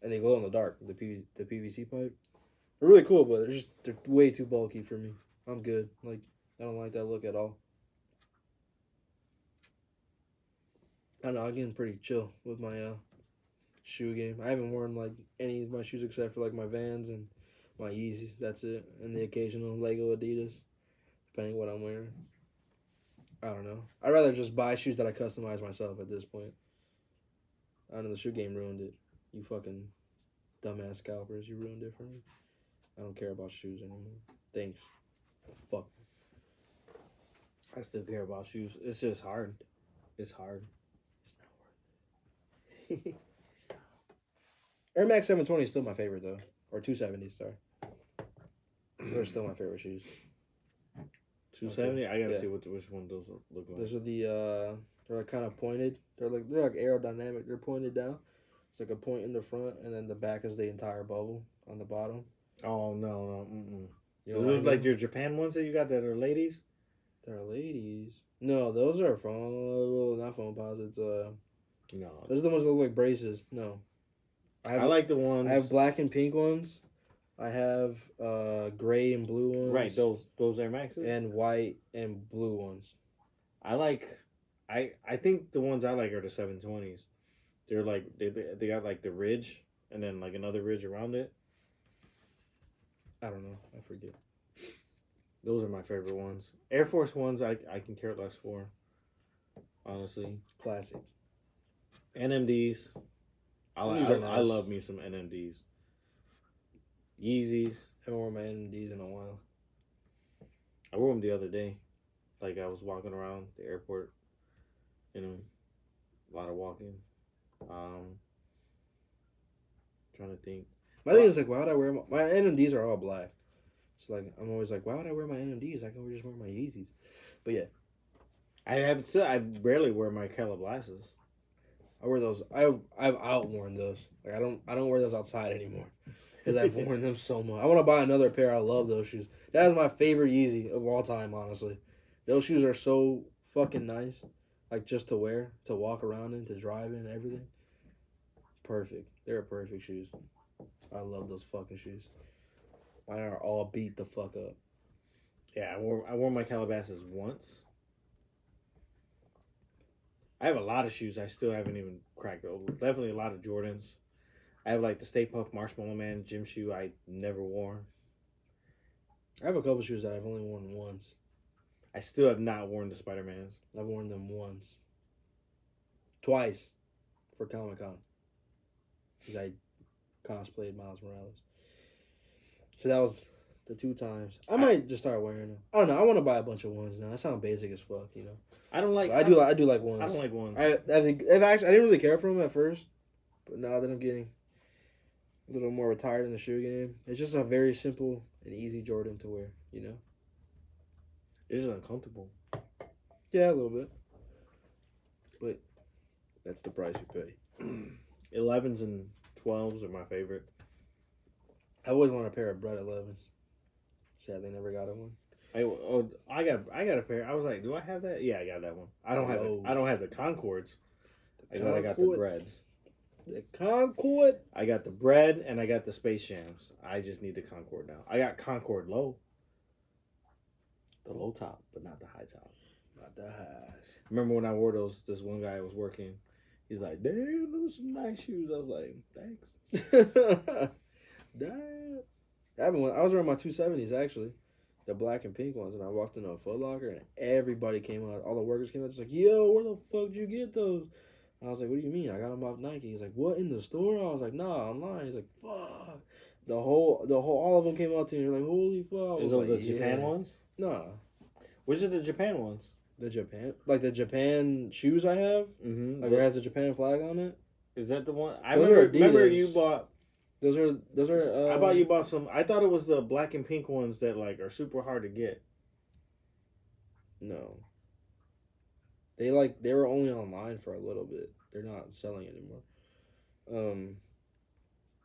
and they glow in the dark. The PVC pipe. They're really cool, but they're way too bulky for me. I'm good. Like I don't like that look at all. I don't know, I'm getting pretty chill with my shoe game. I haven't worn like any of my shoes except for like my Vans and my Yeezys. That's it, and the occasional Lego Adidas, depending what I'm wearing. I don't know. I'd rather just buy shoes that I customize myself at this point. I don't know, the shoe game ruined it. You fucking dumbass scalpers, you ruined it for me. I don't care about shoes anymore. Thanks. Fuck. I still care about shoes. It's just hard. It's hard. It's not worth it. Air Max 720 is still my favorite though, or 270s. Sorry, they're still my favorite shoes. 270. I gotta Yeah. see which one those look like. Those are they're like kind of pointed. They're like aerodynamic. They're pointed down. It's like a point in the front, and then the back is the entire bubble on the bottom. Oh no. You Those look like your Japan ones that you got that are ladies. They're ladies. No, those are not foam posits. No, Those are the ones that look like braces. No. I like the ones. I have black and pink ones. I have gray and blue ones. Right, those Air Maxes. And white and blue ones. I like. I think the ones I like are the 720s. They're like they got like the ridge and then like another ridge around it. I don't know. I forget. Those are my favorite ones. Air Force Ones I can care less for. Honestly. Classic. NMDs. These are nice. I love me some NMDs. Yeezys. I haven't worn my NMDs in a while. I wore them the other day. Like I was walking around the airport. You know, a lot of walking. Trying to think. My thing is like, why would I wear my NMDs are all black. So like I'm always like, why would I wear my NMDs? I can just wear my Yeezys. But yeah, I barely wear my Calabasas. I wear those. I've outworn those. Like I don't wear those outside anymore because I've worn them so much. I want to buy another pair. I love those shoes. That is my favorite Yeezy of all time. Honestly, those shoes are so fucking nice. Like just to wear, to walk around in, to drive in, everything. Perfect. They're perfect shoes. I love those fucking shoes. Mine are all beat the fuck up. Yeah, I wore my Calabasas once. I have a lot of shoes I still haven't even cracked open. Definitely a lot of Jordans. I have like the Stay Puft Marshmallow Man gym shoe I never wore. I have a couple shoes that I've only worn once. I still have not worn the Spider-Mans. I've worn them once. Twice. For Comic Con. Because I cosplayed Miles Morales. So that was the 2 times. I might just start wearing them. I don't know. I want to buy a bunch of ones now. That sounds basic as fuck, you know. I don't like. I do like ones. I don't like ones. I didn't really care for them at first, but now that I'm getting a little more retired in the shoe game, it's just a very simple and easy Jordan to wear, you know. It's just uncomfortable. Yeah, a little bit, but that's the price you pay. 11s and 12s are my favorite. I always want a pair of Brett 11s. Sadly, never got one. I got a pair. I was like, do I have that? Yeah, I got that one. I don't have the Concords. I got the Breads. The Concord. I got the Bread and I got the Space Jams. I just need the Concord now. I got Concord low. The low top, but not the high top. Not the highs. Remember when I wore those? This one guy was working. He's like, "Damn, those some nice shoes." I was like, "Thanks." Damn. I was wearing my 270s actually, the black and pink ones, and I walked into a Foot Locker and everybody came out. All the workers came out, just like, "Yo, where the fuck did you get those?" I was like, "What do you mean? I got them off Nike." He's like, "What, in the store?" I was like, "Nah, online." He's like, "Fuck." All of them came out to me. They're like, "Holy fuck!" Is those the Japan ones? Nah. Which are the Japan ones? The Japan shoes I have, Mm-hmm. like where it has the Japan flag on it. Is that the one? I Those remember are you bought. Those are. I bought you bought some. I thought it was the black and pink ones that like are super hard to get. No. They were only online for a little bit. They're not selling anymore.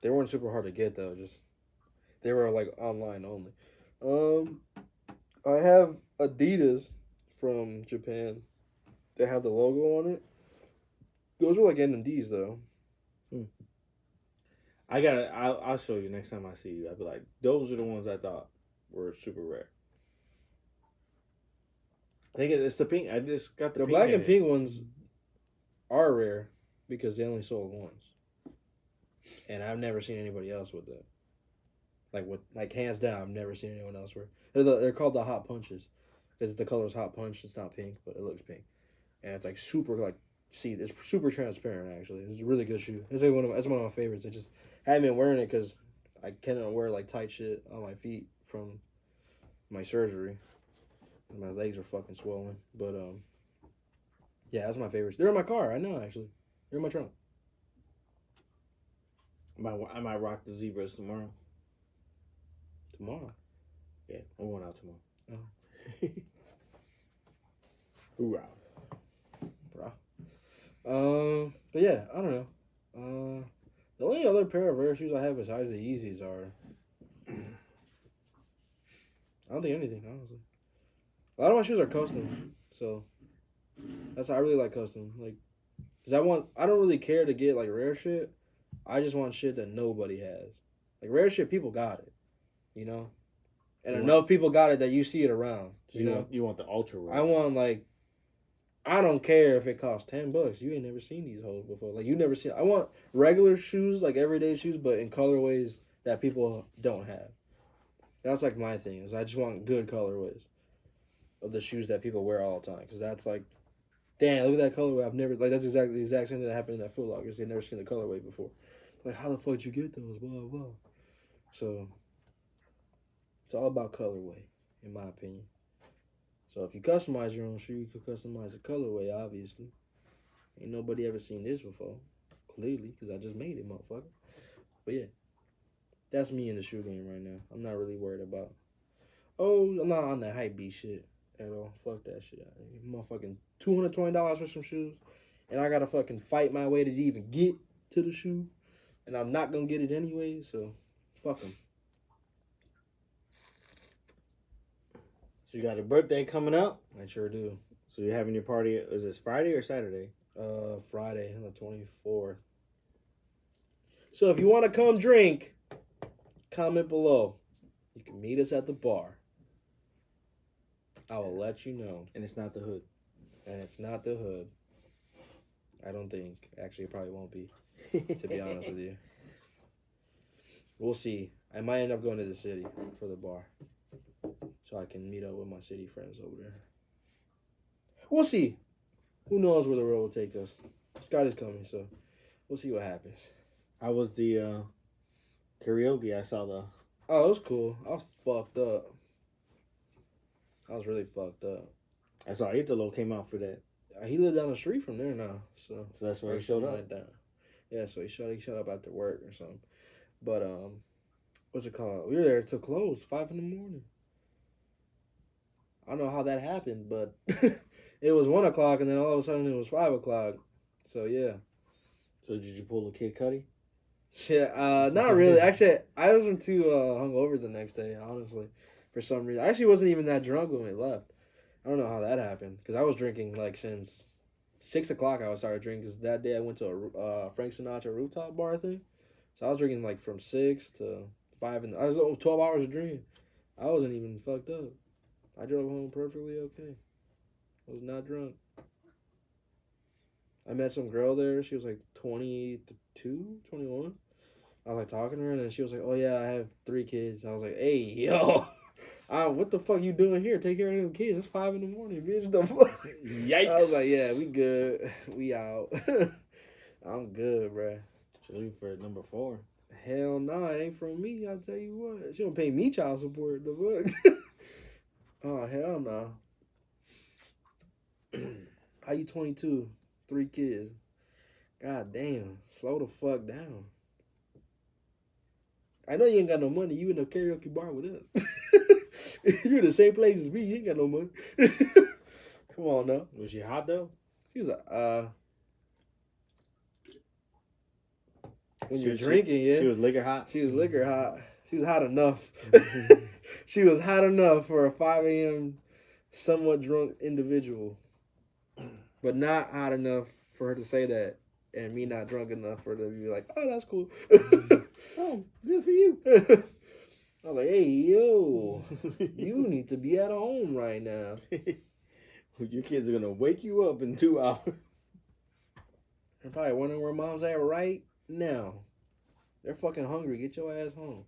They weren't super hard to get though. Just they were like online only. I have Adidas from Japan. They have the logo on it. Those are like NMDs though. I got it. I'll show you next time I see you. I'll be like, those are the ones I thought were super rare. I think it's the pink. I just got the pink black and pink ones are rare because they only sold once, and I've never seen anybody else with that. Like hands down, I've never seen anyone else wear. They're called the hot punches because the color's hot punch. It's not pink, but it looks pink, and it's like super like. See, it's super transparent. Actually, it's a really good shoe. It's like it's one of my favorites. I just haven't been wearing it because I cannot wear like tight shit on my feet from my surgery. My legs are fucking swollen. But yeah, that's my favorite. They're in my car right now. Actually, they're in my trunk. I might rock the zebras tomorrow. Tomorrow. Yeah, I'm going out tomorrow. Oh. Hoorah. But yeah, I don't know. The only other pair of rare shoes I have besides the Yeezys are. I don't think anything, honestly. A lot of my shoes are custom, so I really like custom. Like, cause I don't really care to get like rare shit. I just want shit that nobody has. Like rare shit, people got it, you know, and enough people got it that you see it around. You want the ultra rare. I want like. I don't care if it costs $10. You ain't never seen these hoes before. Like you never seen. I want regular shoes, like everyday shoes, but in colorways that people don't have. That's like my thing. Is I just want good colorways of the shoes that people wear all the time. Because that's like, damn, look at that colorway. I've never like that's exactly the exact same thing that happened in that Foot Locker. They've never seen the colorway before. Like how the fuck did you get those? Blah blah. So it's all about colorway, in my opinion. So if you customize your own shoe, you can customize the colorway, obviously. Ain't nobody ever seen this before. Clearly, because I just made it, motherfucker. But yeah, that's me in the shoe game right now. I'm not really worried about Oh, I'm not on that hype beast shit at all. Fuck that shit. Motherfucking $220 for some shoes, and I gotta fucking fight my way to even get to the shoe, and I'm not gonna get it anyway. So, fuck them. So you got a birthday coming up. I sure do. So you're having your party. Is this Friday or Saturday? Friday on the 24th. So if you want to come drink, comment below. You can meet us at the bar. I will let you know. And it's not the hood. And it's not the hood. I don't think. Actually, it probably won't be, to be honest with you. We'll see. I might end up going to the city for the bar. So I can meet up with my city friends over there. We'll see. Who knows where the road will take us. Scott is coming, so we'll see what happens. How was the karaoke? I saw the... Oh, it was cool. I was fucked up. I was really fucked up. I saw Italo came out for that. He lived down the street from there now, so that's where he showed up. Like that. Yeah, so he showed up after work or something. But what's it called? We were there till close, 5 a.m. I don't know how that happened, but it was 1 o'clock, and then all of a sudden it was 5 o'clock. So yeah. So did you pull a Kid Cudi? Yeah, not really. Actually, I wasn't too hungover the next day, honestly, for some reason. I actually wasn't even that drunk when we left. I don't know how that happened, because I was drinking, like, since 6 o'clock I started drinking, because that day I went to a Frank Sinatra rooftop bar thing. So I was drinking, like, from 6 to 5, and I was 12 hours of drinking. I wasn't even fucked up. I drove home perfectly okay. I was not drunk. I met some girl there. She was like 22, 21. I was like talking to her, and then she was like, "Oh yeah, I have 3 kids." I was like, "Hey, yo, what the fuck you doing here? Take care of them kids. It's 5 a.m, bitch. The fuck?" Yikes! I was like, "Yeah, we good. We out. I'm good, bruh." She's looking for number 4. Hell no, it ain't from me. I'll tell you what. She don't pay me child support. The fuck? Oh hell no. How you 22? 3 kids. God damn. Slow the fuck down. I know you ain't got no money. You in a karaoke bar with us. You in the same place as me. You ain't got no money. Come on now. Was she hot though? She was when you're drinking, yeah. She was liquor hot. She was liquor hot. She was hot enough. She was hot enough for a 5 a.m. somewhat drunk individual. But not hot enough for her to say that, and me not drunk enough for her to be like, "Oh, that's cool." Oh, good for you. I was like, "Hey, yo, you need to be at home right now." Your kids are gonna wake you up in 2 hours. They're probably wondering where mom's at right now. They're fucking hungry. Get your ass home.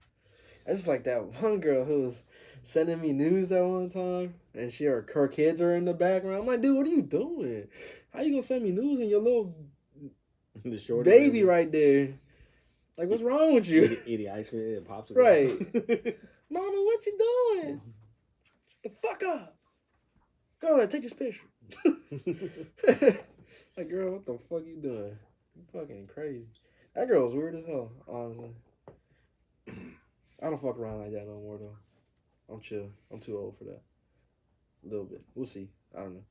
I just like that one girl who was sending me news that one time, and her kids are in the background. I'm like, dude, what are you doing? How you gonna send me news and your little The baby right there? Like, what's wrong with you? Eating ice cream and popsicle. Right. Mama, what you doing? Shut the fuck up. Go ahead, take this picture. Like, girl, what the fuck you doing? You fucking crazy. That girl was weird as hell, honestly. I don't fuck around like that no more, though. I'm chill. I'm too old for that. A little bit. We'll see. I don't know.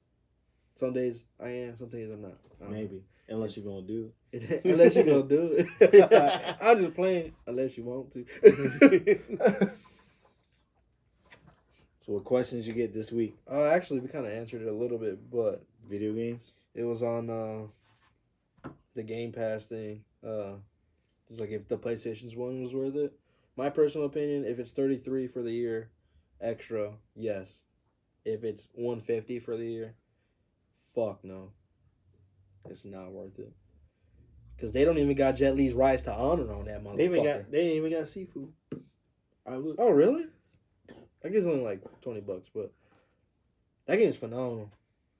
Some days I am, some days I'm not. Maybe. Unless you're going to do it. Unless you're going to do it. I'm just playing. Unless you want to. So what questions you get this week? Actually, we kind of answered it a little bit, but... Video games? It was on the Game Pass thing. It's like if the PlayStation's one was worth it. My personal opinion, if it's $33 for the year extra, yes. If it's $150 for the year, fuck no. It's not worth it. Because they don't even got Jet Li's Rise to Honor on that motherfucker. They ain't even got seafood. Oh, really? I guess it's only like $20, but that game's phenomenal.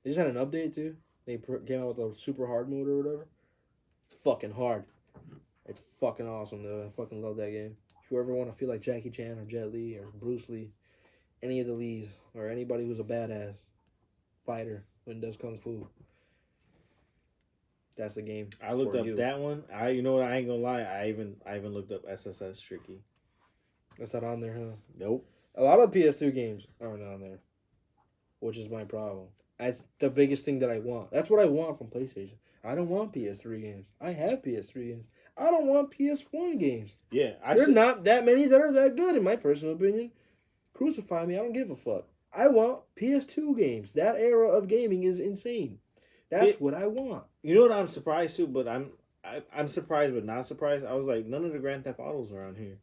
They just had an update too. They came out with a super hard mode or whatever. It's fucking hard. It's fucking awesome though. I fucking love that game. If you ever want to feel like Jackie Chan or Jet Li or Bruce Lee, any of the Lees or anybody who's a badass fighter when does kung fu, that's the game. I looked up that one. You know what? I ain't gonna lie. I even looked up SSS Tricky. That's not on there, huh? Nope. A lot of PS2 games aren't on there, which is my problem. That's the biggest thing that I want. That's what I want from PlayStation. I don't want PS3 games. I have PS3 games. I don't want PS1 games. Yeah, There's not that many that are that good, in my personal opinion. Crucify me, I don't give a fuck. I want PS2 games. That era of gaming is insane. That's what I want. You know what I'm surprised to, but I'm surprised but not surprised. I was like, none of the Grand Theft Autos are on here.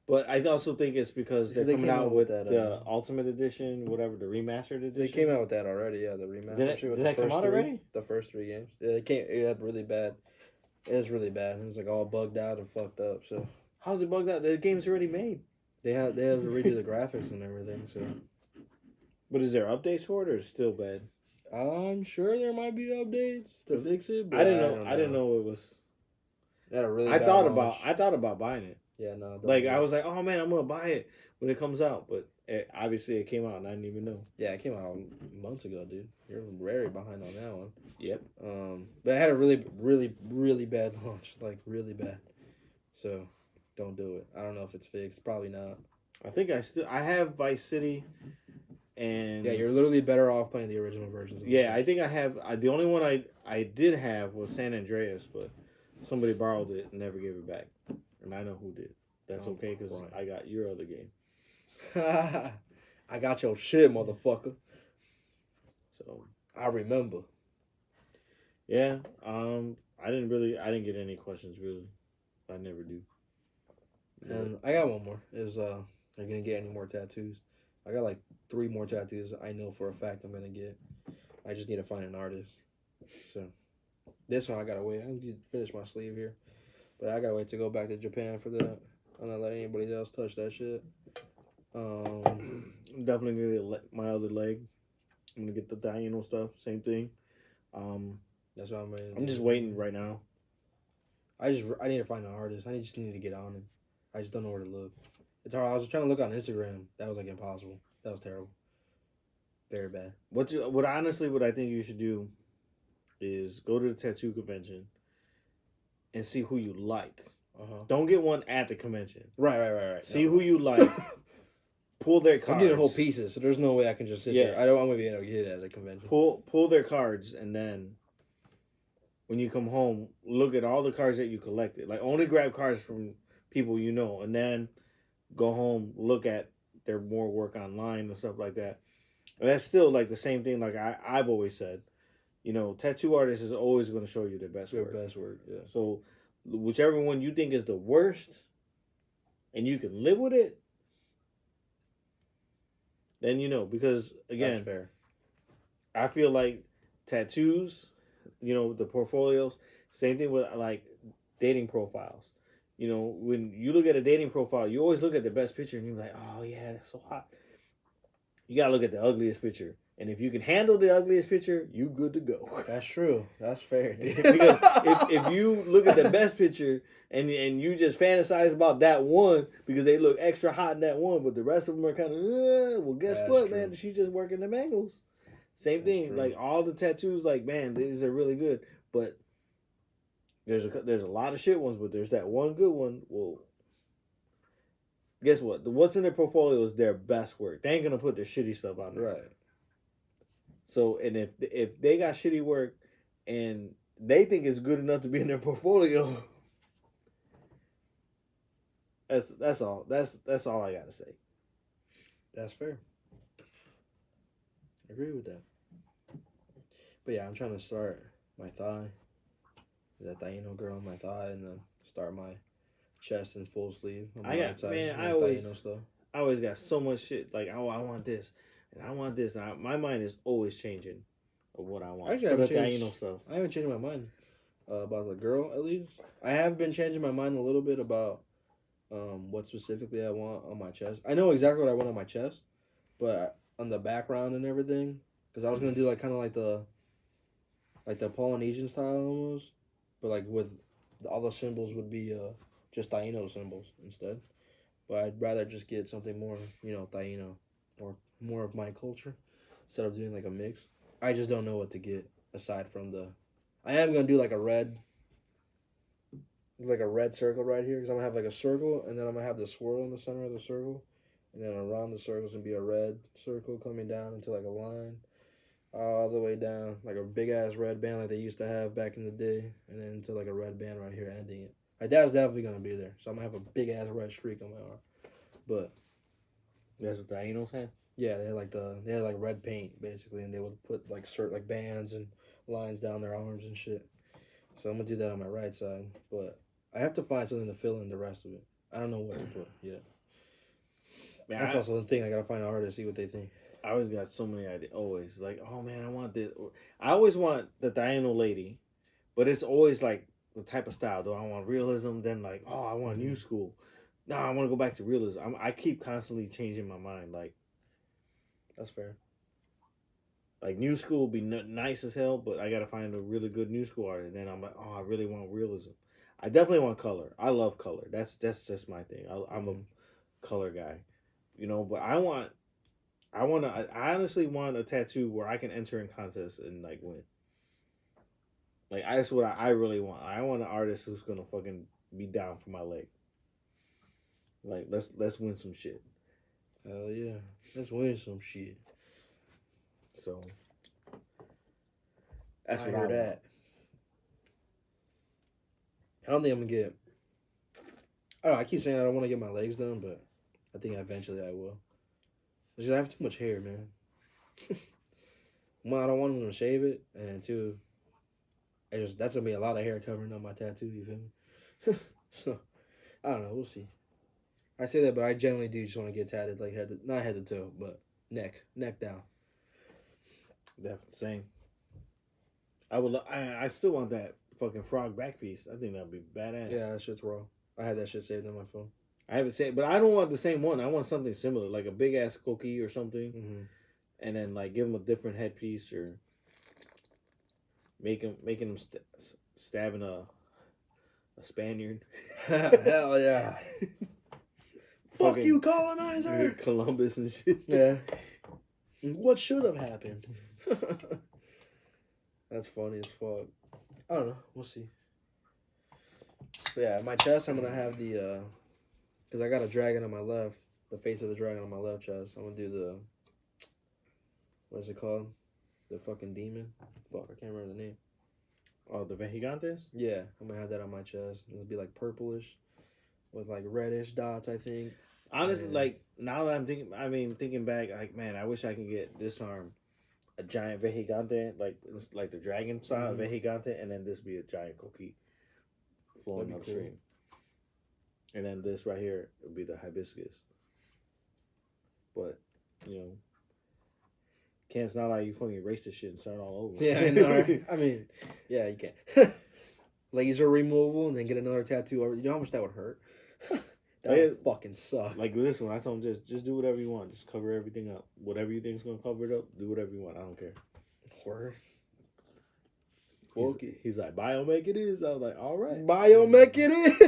But I also think it's because they're coming out with that, the Ultimate Edition, whatever, the remastered edition. They came out with that already, yeah, the remastered. Did that come out already? The first 3 games. Yeah, it had really bad. It was really bad. It was like all bugged out and fucked up. So how's it bugged out? The game's already made. They had to redo the graphics and everything. So, but is there updates for it, or is it still bad? I'm sure there might be updates to fix it. But I didn't know it was. That a really. I thought about buying it. Yeah, no. Like I was like, oh man, I'm gonna buy it when it comes out, but obviously it came out and I didn't even know. Yeah, it came out months ago, dude. You're very behind on that one. Yep. But it had a really, really, really bad launch, like really bad. So, don't do it. I don't know if it's fixed. Probably not. I think I have Vice City, and yeah, you're literally better off playing the original versions. Yeah, I think I have. The only one I did have was San Andreas, but somebody borrowed it and never gave it back. And I know who did. That's okay because I got your other game. I got your shit, motherfucker. So I remember. Yeah. I didn't get any questions really. I never do. And I got one more. Is I'm gonna get any more tattoos? I got like 3 more tattoos. I know for a fact I'm gonna get. I just need to find an artist. So this one I gotta wait. I need to finish my sleeve here. But I gotta wait to go back to Japan for that. I'm not letting anybody else touch that shit. I'm definitely gonna get my other leg. I'm gonna get the Dino stuff. Same thing. That's what I'm waiting. I'm just waiting right now. I need to find an artist. I just need to get on it. I just don't know where to look. It's hard. I was trying to look on Instagram. That was like impossible. That was terrible. Very bad. What I think you should do is go to the tattoo convention and see who you like. Don't get one at the convention. Right. See who you like. Pull their cards. I'm getting whole pieces, so there's no way I can just sit there. I'm gonna be able to get it at a convention. Pull their cards, and then when you come home, look at all the cards that you collected. Like only grab cards from people you know, and then go home, look at their more work online and stuff like that. And that's still like the same thing. Like I've always said, tattoo artists is always going to show you their best work. Their best work, yeah. So whichever one you think is the worst, and you can live with it, then because again, that's fair. I feel like tattoos, the portfolios, same thing with like dating profiles. When you look at a dating profile, you always look at the best picture and you're like, oh yeah, that's so hot. You gotta look at the ugliest picture. And if you can handle the ugliest picture, you good to go. That's true. That's fair. Because if you look at the best picture and you just fantasize about that one because they look extra hot in that one, but the rest of them are kind of, well, guess what, man? She's just working the mangles. Same thing. True. Like all the tattoos, like, man, these are really good. But there's a lot of shit ones, but there's that one good one. Well, guess what? What's in their portfolio is their best work. They ain't gonna put their shitty stuff on there. Right. So, and if they got shitty work and they think it's good enough to be in their portfolio, that's all. That's all I gotta say. That's fair. I agree with that. But yeah, I'm trying to start my thigh. That Taino girl on my thigh, and then start my chest in full sleeve. I always got so much shit. Like, oh, I want this, and I want this. My mind is always changing of what I want. Actually, I haven't changed my mind about the girl, at least. I have been changing my mind a little bit about what specifically I want on my chest. I know exactly what I want on my chest, but on the background and everything, because I was gonna do like kind of like the Polynesian style almost, but like with all the symbols would be just Taino symbols instead. But I'd rather just get something more, Taino, or more of my culture, instead of doing like a mix. I just don't know what to get aside from I am gonna do like a red circle right here, because I'm gonna have like a circle, and then I'm gonna have the swirl in the center of the circle, And then around the circle is going to be a red circle coming down into like a line. All the way down. Like a big ass red band like they used to have back in the day. And then into like a red band right here ending it. Like that's definitely going to be there. So I'm going to have a big ass red streak on my arm. But. That's what the Ainos had? Yeah, they had like red paint basically. And they would put like like bands and lines down their arms and shit. So I'm going to do that on my right side. But I have to find something to fill in the rest of it. I don't know what to put yet. Man, that's also the thing. I gotta find an artist, see what they think. I always got so many ideas. Always like, oh man, I want this. I always want the Diana lady, but it's always like the type of style. Do I want realism? Then like, oh, I want new school. No, I want to go back to realism. I keep constantly changing my mind. Like, that's fair. Like new school would be nice as hell, but I gotta find a really good new school artist. And then I'm like, oh, I really want realism. I definitely want color. I love color. That's just my thing. I'm a color guy, you know. But I honestly want a tattoo where I can enter in contests and like win. Like that's what I really want. I want an artist who's gonna fucking be down for my leg. Like let's win some shit. Hell yeah, let's win some shit. So that's I what heard that. I don't think I'm gonna get. I don't know. I keep saying I don't want to get my legs done, but I think eventually I will. Because I have too much hair, man. One, I don't want them to shave it, and two, that's gonna be a lot of hair covering up my tattoo. You feel me? So I don't know. We'll see. I say that, but I generally do just want to get tatted, like not head to toe, but neck down. Definitely same. I still want that fucking frog back piece. I think that'd be badass. Yeah, that shit's raw. I had that shit saved on my phone. I haven't said, but I don't want the same one. I want something similar, like a big ass cookie or something, and then like give him a different headpiece or making him stabbing a Spaniard. Hell yeah! Fuck you, colonizer! Columbus and shit. Yeah. What should have happened? That's funny as fuck. I don't know. We'll see. But yeah, my chest, I'm gonna have the because I got a dragon on my left, the face of the dragon on my left chest. I'm gonna do the, what is it called? The fucking demon. Fuck, I can't remember the name. Oh, the Vejigantes? Yeah, I'm gonna have that on my chest. It'll be like purplish, with like reddish dots, I think. Honestly, like now that I'm thinking back, like man, I wish I could get this arm a giant Vejigante, like the dragon style Vejigante, and then this be a giant cookie flowing upstream. Cool. And then this right here would be the hibiscus. But, you know, it's not like you fucking erase this shit and start all over. Yeah, I know, right? I mean, yeah, you can. Laser removal and then get another tattoo over. You know how much that would hurt? That would fucking suck. Like with this one, I told him just do whatever you want. Just cover everything up. Whatever you think is going to cover it up, do whatever you want. I don't care. Word. He's like, biomech it is. I was like, all right. Biomech it is.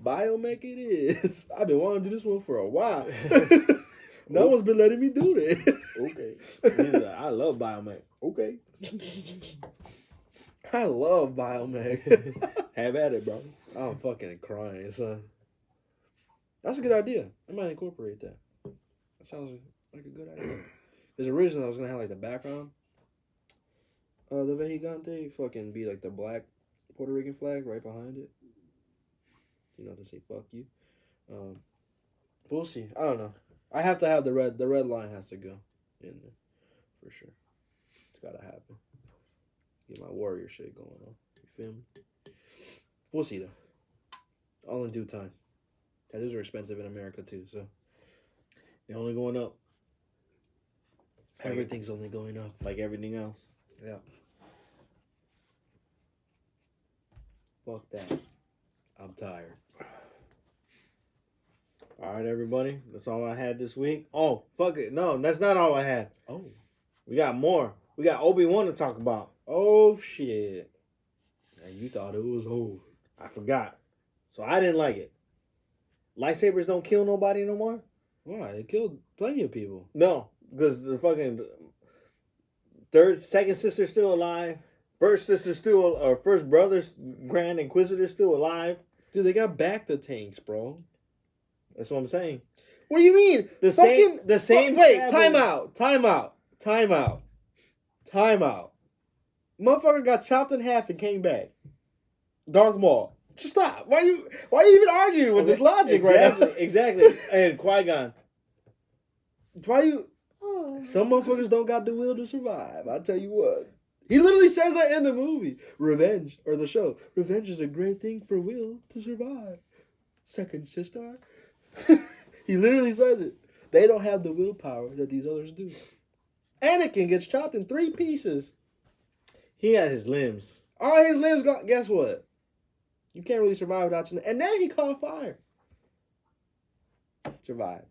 Biomech it is. I've been wanting to do this one for a while. No one's been letting me do this. Okay. He's like, I love biomech. Okay. I love biomech. Have at it, bro. I'm fucking crying, son. That's a good idea. I might incorporate that. That sounds like a good idea. There's a reason I was gonna have like the background. The Vejigante fucking be like the black Puerto Rican flag right behind it. You know, to say fuck you. We'll see. I don't know. I have to have the red line has to go in there. For sure. It's gotta happen. Get my warrior shit going on. You feel me? We'll see though. All in due time. Tattoos are expensive in America too, so they're only going up. Everything's only going up. Like everything else. Yeah. Fuck that. I'm tired. All right, everybody. That's all I had this week. Oh, fuck it. No, that's not all I had. Oh. We got more. We got Obi Wan to talk about. Oh, shit. And you thought it was old. I forgot. So I didn't like it. Lightsabers don't kill nobody no more? Why? It killed plenty of people. No, because the fucking second sister's still alive. First brother's Grand Inquisitor's still alive. Dude, they got back the tanks, bro. That's what I'm saying. What do you mean? The same. Wait, stab time wound- out. Motherfucker got chopped in half and came back. Darth Maul. Just stop. Why are you even arguing with this logic right now? Exactly. And Qui-Gon. Why you? Some motherfuckers don't got the will to survive. I tell you what. He literally says that in the movie. Revenge, or the show. Revenge is a great thing for will to survive. Second sister. He literally says it. They don't have the willpower that these others do. Anakin gets chopped in 3 pieces. He had his limbs. All his limbs got. Guess what? You can't really survive without you. And then he caught fire. Survive.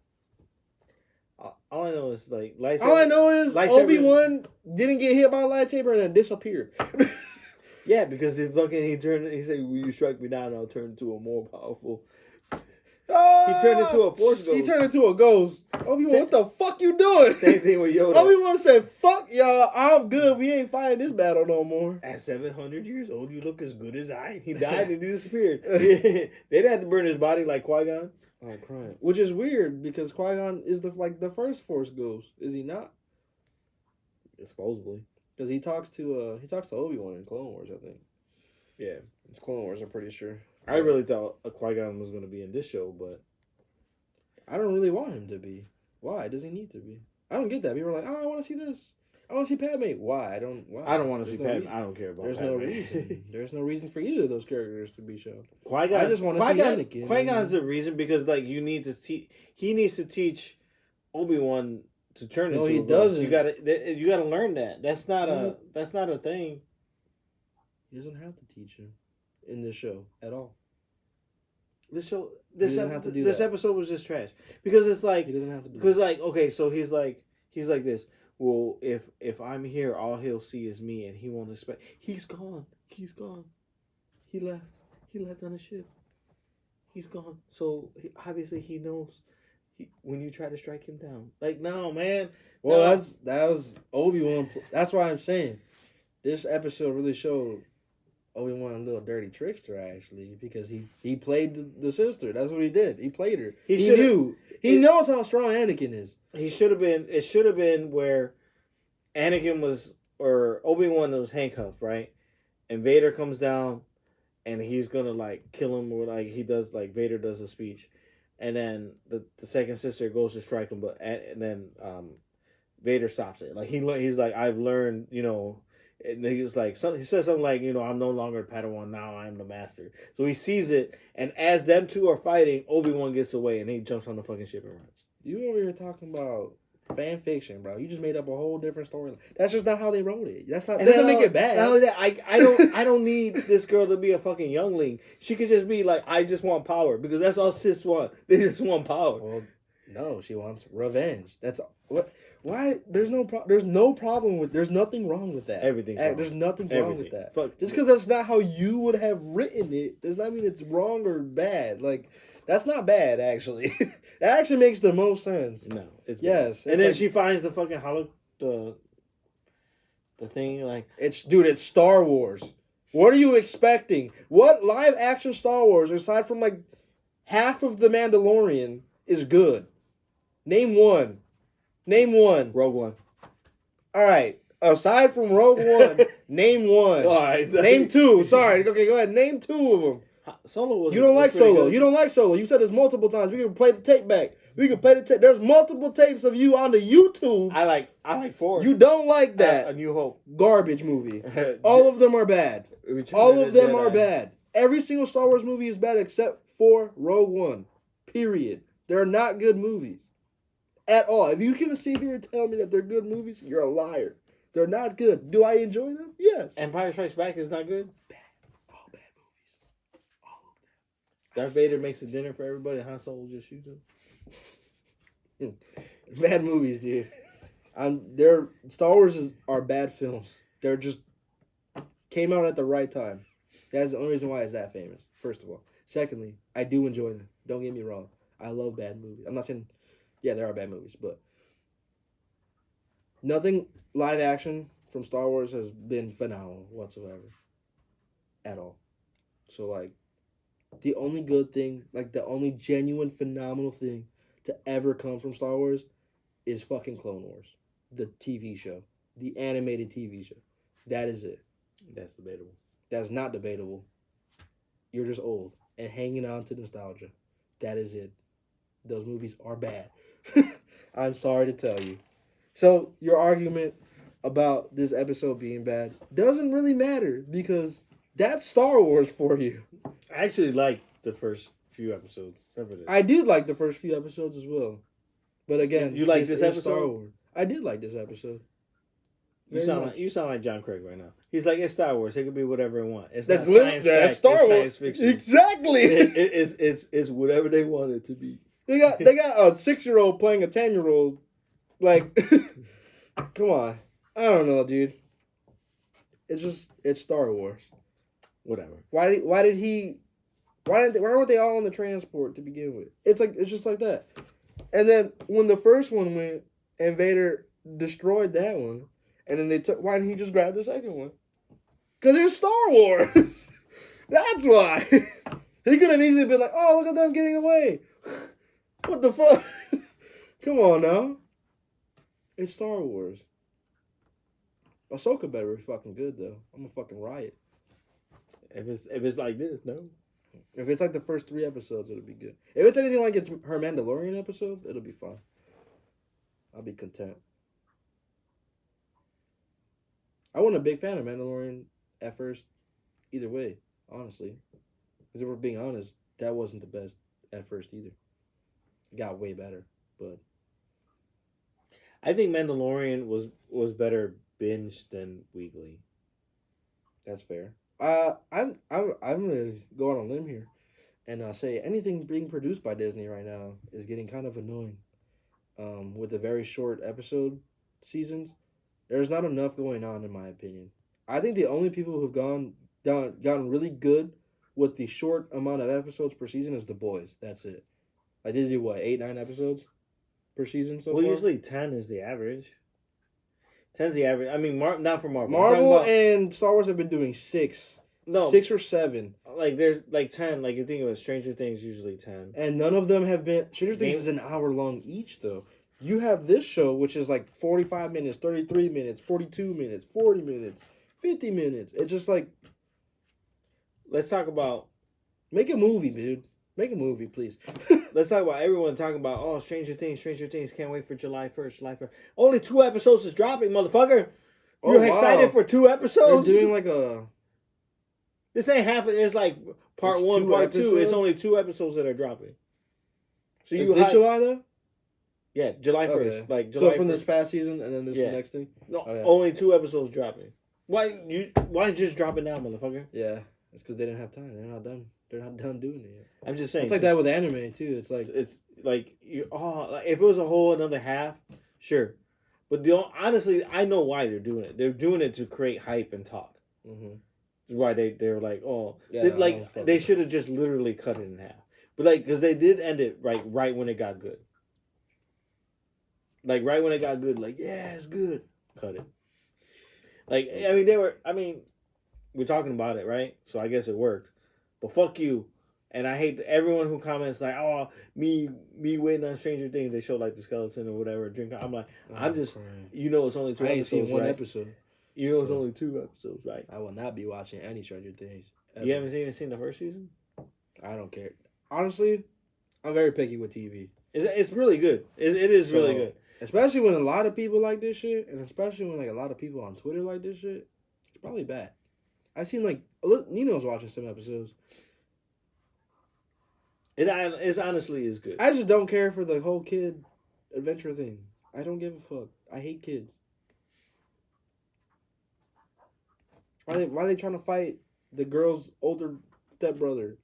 All I know is like lightsaber. All I know is Obi Wan didn't get hit by a lightsaber and then disappeared. Yeah, because he said, "Will you strike me down? I'll turn into a more powerful." He turned into a force ghost. He turned into a ghost. Obi-Wan, what the fuck you doing? Same thing with Yoda. Obi-Wan said, "Fuck y'all, I'm good. We ain't fighting this battle no more." At 700 years old, you look as good as I. He died and he disappeared. They didn't have to burn his body like Qui-Gon. Oh, I'm crying. Which is weird because Qui-Gon is the first Force ghost, is he not? Supposedly, because he talks to Obi-Wan in Clone Wars, I think. Yeah, it's Clone Wars. I'm pretty sure. I really thought Qui-Gon was going to be in this show, but I don't really want him to be. Why does he need to be? I don't get that. People are like, "Oh, I want to see this. I want to see Padme." Why? I don't want to see Padme. I don't care about. There's Padme. no reason. There's no reason for either of those characters to be shown. Qui-Gon. I just want to see Anakin. Qui-Gon's the reason because like you need to teach. He needs to teach Obi-Wan to turn into. No, he doesn't. You gotta learn that. That's not a thing. He doesn't have to teach him in this show at all. This episode was just trash because it's like he doesn't have to do because like okay, so he's like this. Well, if I'm here, all he'll see is me, and he won't expect. He's gone. He left. He left on the ship. He's gone. So obviously he knows. When you try to strike him down, like no man. Well, no. that was Obi-Wan. That's why I'm saying this episode really showed Obi-Wan a little dirty trickster actually because he played the sister. That's what he did. He played her. He knew. He knows how strong Anakin is. He should have been. It should have been where Anakin was or Obi-Wan was handcuffed, right? And Vader comes down, and he's gonna like kill him or like he does like Vader does a speech. And then the second sister goes to strike him, and then Vader stops it. Like he's like, I've learned, and he was like, he says something like, I'm no longer a Padawan, now I am the master. So he sees it, and as them two are fighting, Obi-Wan gets away, and he jumps on the fucking ship and runs. You over here talking about fan fiction, bro. You just made up a whole different story. That's just not how they wrote it. That's not. Doesn't make it bad. Not only that, I don't need this girl to be a fucking youngling. She could just be like, I just want power because that's all sis want. They just want power. Well, no, she wants revenge. That's what. Why? There's no problem with. There's nothing wrong with that. Everything's wrong. There's nothing wrong with that. Just because that's not how you would have written it does not mean it's wrong or bad. Like. That's not bad, actually. That actually makes the most sense. No, it's yes. And then she finds the fucking the thing like it's Star Wars. What are you expecting? What live action Star Wars aside from like half of the Mandalorian is good? Name one. Rogue One. All right. Aside from Rogue One, name one. All right. Name two. Sorry. Okay, go ahead. Name 2 of them. Solo was. You don't like Solo. Good. You don't like Solo. You said this multiple times. We can play the tape back. We can play the tape. There's multiple tapes of you on the YouTube. I like 4. You don't like that. A New Hope. Garbage movie. All of them are bad. All of them are bad. Every single Star Wars movie is bad except for Rogue One. Period. They're not good movies. At all. If you can sit here and tell me that they're good movies, you're a liar. They're not good. Do I enjoy them? Yes. Empire Strikes Back is not good? Bad. All bad movies. All of them. Darth Vader makes a dinner for everybody. Han Solo just shoots him. Bad movies, dude. Star Wars are bad films. They're just came out at the right time. That's the only reason why it's that famous. First of all. Secondly, I do enjoy them. Don't get me wrong. I love bad movies. I'm not saying, yeah, there are bad movies, but nothing live action from Star Wars has been phenomenal whatsoever. At all. So, like, the only good thing, like the only genuine, phenomenal thing to ever come from Star Wars is fucking Clone Wars, the TV show, the animated TV show. That is it. That's debatable. That's not debatable. You're just old and hanging on to nostalgia. That is it. Those movies are bad. I'm sorry to tell you. So your argument about this episode being bad doesn't really matter because that's Star Wars for you. I actually like the first few episodes. I did like the first few episodes as well, but again, you like this is episode? Star Wars. I did like this episode. You sound like John Craig right now. He's like, it's Star Wars. It could be whatever it want. It's That's not science that's fact, Star it's Wars. Science fiction. Exactly. It's whatever they want it to be. They got a 6-year-old playing a 10-year-old. Like, come on. I don't know, dude. It's Star Wars. Whatever. Why weren't they all on the transport to begin with? It's just like that. And then when the first one went and Vader destroyed that one, and then why didn't he just grab the second one? Because it's Star Wars. That's why. He could have easily been like, oh, look at them getting away. What the fuck? Come on now. It's Star Wars. Ahsoka better be fucking good though. I'm a fucking riot. If it's like this, no. If it's like the first 3 episodes, it'll be good. If it's anything like it's her Mandalorian episode, it'll be fun. I'll be content. I wasn't a big fan of Mandalorian at first, either way, honestly. Because if we're being honest, that wasn't the best at first either. It got way better, but I think Mandalorian was better binged than weekly. that's fair. I'm gonna go on a limb here, and say anything being produced by Disney right now is getting kind of annoying. With the very short episode seasons, there's not enough going on in my opinion. I think the only people who've gotten really good with the short amount of episodes per season is The Boys. That's it. I did do what 8-9 episodes per season so far. Usually 10 is the average. 10's the average. I mean, not for Marvel. Marvel and Star Wars have been doing 6. No, 6 or 7. Like there's like 10. Like you think of it, Stranger Things usually 10. And none of them have been. Stranger Things is an hour long each, though. You have this show, which is like 45 minutes, 33 minutes, 42 minutes, 40 minutes, 50 minutes. It's just like. Let's talk about. Make a movie, dude. Make a movie, please. Let's talk about everyone talking about, oh, Stranger Things. Can't wait for July 1st. Only 2 episodes is dropping, motherfucker. You're excited for 2 episodes? They're doing like a. This ain't half. It's like part 1, part 2. It's only 2 episodes that are dropping. So you this July though? Yeah, July 1st. Okay. Like July. So from 1st. this past season and then this next thing. No, only 2 episodes dropping. Why just drop it now, motherfucker? Yeah, it's because they didn't have time. They're not done. They're not done doing it yet. I'm just saying. It's like that with anime too. It's like like if it was a whole another half, sure. But honestly, I know why they're doing it. They're doing it to create hype and talk. Mm-hmm. Why they're like, oh, yeah, they should have just literally cut it in half. But like, because they did end it right when it got good. Like right when it got good, like yeah, it's good. Cut it. Like I mean, we're talking about it, right? So I guess it worked. But fuck you. And I hate everyone who comments like, oh, me waiting on Stranger Things. They show like the skeleton or whatever. Drink. I'm like, I'm just, crying. It's only 2 episodes. I ain't seen one right? episode. It's only 2 episodes, right? I will not be watching any Stranger Things. Ever. You haven't even seen the first season? I don't care. Honestly, I'm very picky with TV. It's really good. It is really good. Especially when a lot of people like this shit, and especially when like a lot of people on Twitter like this shit, it's probably bad. I've seen like Nino's watching some episodes. It honestly is good. I just don't care for the whole kid adventure thing. I don't give a fuck. I hate kids. Why are they trying to fight the girl's older stepbrother?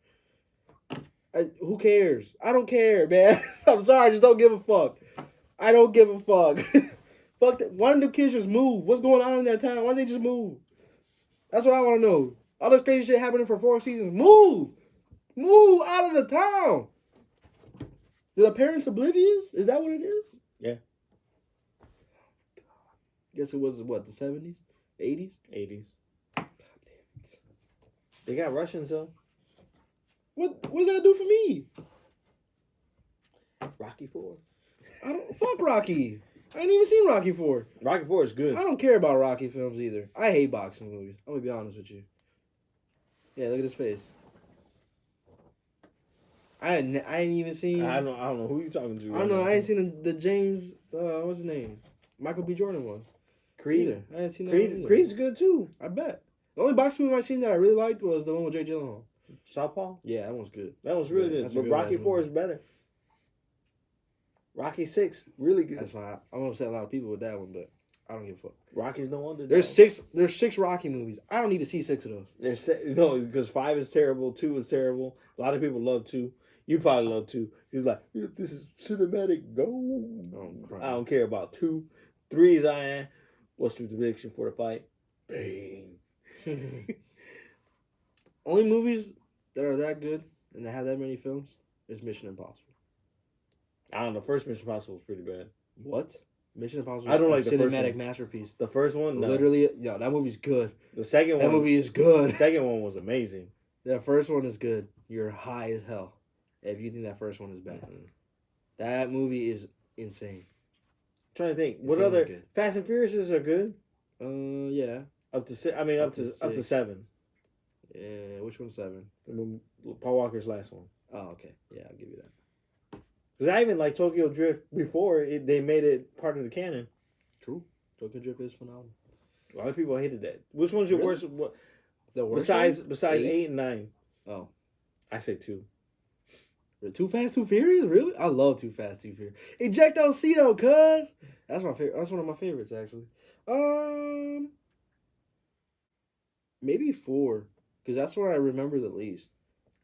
Who cares? I don't care, man. I'm sorry, I just don't give a fuck. I don't give a fuck. Fuck that. Why don't the kids just move? What's going on in that town? Why don't they just move? That's what I want to know. All this crazy shit happening for 4 seasons. Move! Move out of the town! Are the parents oblivious? Is that what it is? Yeah. Guess it was, what, the 70s? 80s? 80s. They got Russians, though. What does that do for me? Rocky 4. I don't fuck Rocky. I ain't even seen Rocky 4. Rocky 4 is good. I don't care about Rocky films either. I hate boxing movies. I'm gonna be honest with you. Yeah, look at his face. I ain't even seen. I don't know who you talking to. I don't know. I ain't seen the James. What's his name? Michael B. Jordan one. Creed. Either. I ain't seen that Creed. one either. Creed's good too. I bet. The only boxing movie I seen that I really liked was the one with Jake Gyllenhaal. Southpaw. Yeah, that one's good. That was really good. That's a But good Rocky ass 4 movie. is better. Rocky 6, really good. That's fine. I'm gonna upset a lot of people with that one, but I don't give a fuck. Rocky's no wonder. There's six Rocky movies. I don't need to see 6 of those. No, because 5 is terrible, 2 is terrible. A lot of people love 2. You probably love 2. He's like, yeah, this is cinematic gold. I don't care about 2. 3 is I. What's the prediction for the fight? Bang. Only movies that are that good and that have that many films is Mission Impossible. I don't know. First Mission Impossible was pretty bad. What? Mission Impossible. I don't is like a the first cinematic one. masterpiece. The first one, no. Literally, yeah, that movie's good. The second That one, movie is good. The second one was amazing. That first one is good. You're high as hell if you think that first one is bad. Mm-hmm. That movie is insane. I'm trying to think, what Insanely other good. Fast and Furiouses are good? Yeah. Up to 6. I mean, up to 7. Yeah. Which one's 7? Paul Walker's last one. Oh, okay. Yeah, I'll give you that. Because I even like Tokyo Drift before they made it part of the canon. True. Tokyo Drift is phenomenal. A lot of people hated that. Which one's your Really? worst? What, The worst besides one? 8 and 9? Oh. I say 2. Too Fast, Too Furious? Really? I love Too Fast, Too Furious. Ejectocito, cuz. That's my favorite. That's one of my favorites, actually. Maybe 4, because that's what I remember the least.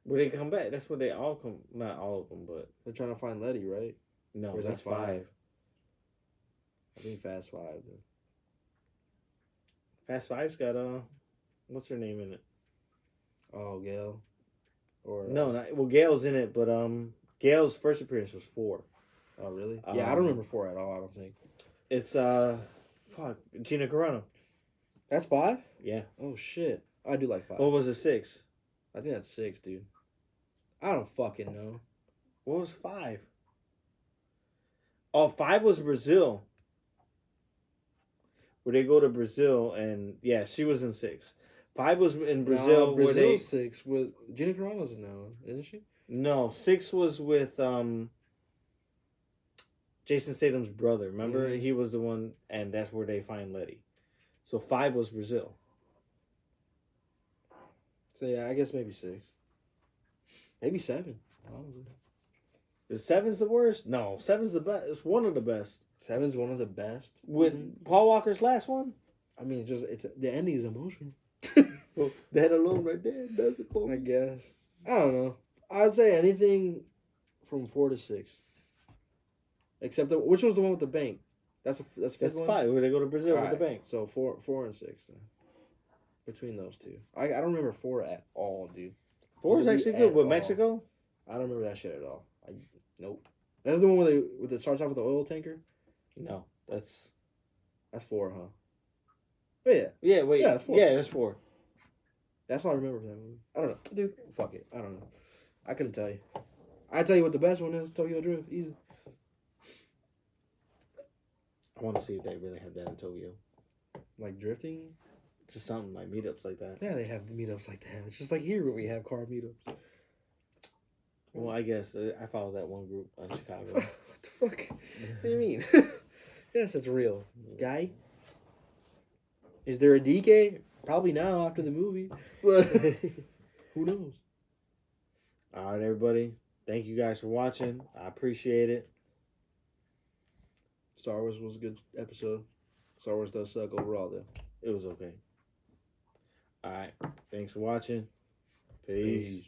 Where they come back. That's where they all come. Not all of them, but They're trying to find Letty, right? no, Or is that's that 5. I think Fast 5. Then. Fast 5's got what's her name in it? Oh, Gail. Or No, not well. Gail's in it, but Gail's first appearance was 4. Oh, really? Yeah, I don't remember 4 at all. I don't think. It's Gina Carano. That's 5? Yeah. Oh shit! I do like 5. What was it? 6? I think that's 6, dude. I don't fucking know. What was 5? Oh, 5 was Brazil. Where they go to Brazil, and yeah, she was in 6. 5 was in Brazil, where they 6 with Gina Carano's in that one, isn't she? no 6 was with Jason Statham's brother. Remember, Mhm. he was the one, and that's where they find Letty. So 5 was Brazil. So yeah, I guess maybe 6. Maybe 7. Honestly. Is 7's the worst? No, 7's the best. It's one of the best. 7's one of the best. With Paul Walker's last one? I mean, it's the ending is emotional. Well, that alone right there does it for I me. guess. I don't know. I would say anything from 4 to 6. Except which one's the one with the bank? That's That's fifth one? 5, where they go to Brazil with Alright, the bank. So 4 and 6. Then. Between those two, I don't remember 4 at all, dude. 4 is Maybe actually at good. With all. Mexico? I don't remember that shit at all. Nope. That's the one where it starts off with the oil tanker. No, that's 4, huh? But yeah, yeah. Wait, Yeah, it's 4. Yeah, that's 4. that's all I remember from that movie. I don't know, dude. Fuck it. I don't know. I couldn't tell you. I tell you what the best one is. Tokyo Drift, easy. I want to see if they really have that in Tokyo. Like drifting. Just something like meetups like that. Yeah, they have meetups like that. It's just like here where we have car meetups. Well, I guess I follow that one group in Chicago. What the fuck? What do you mean? Yes, it's real, guy. Is there a DK? Probably now after the movie, but who knows? All right, everybody. Thank you guys for watching. I appreciate it. Star Wars was a good episode. Star Wars does suck overall, though. It was okay. All right. Thanks for watching. Peace.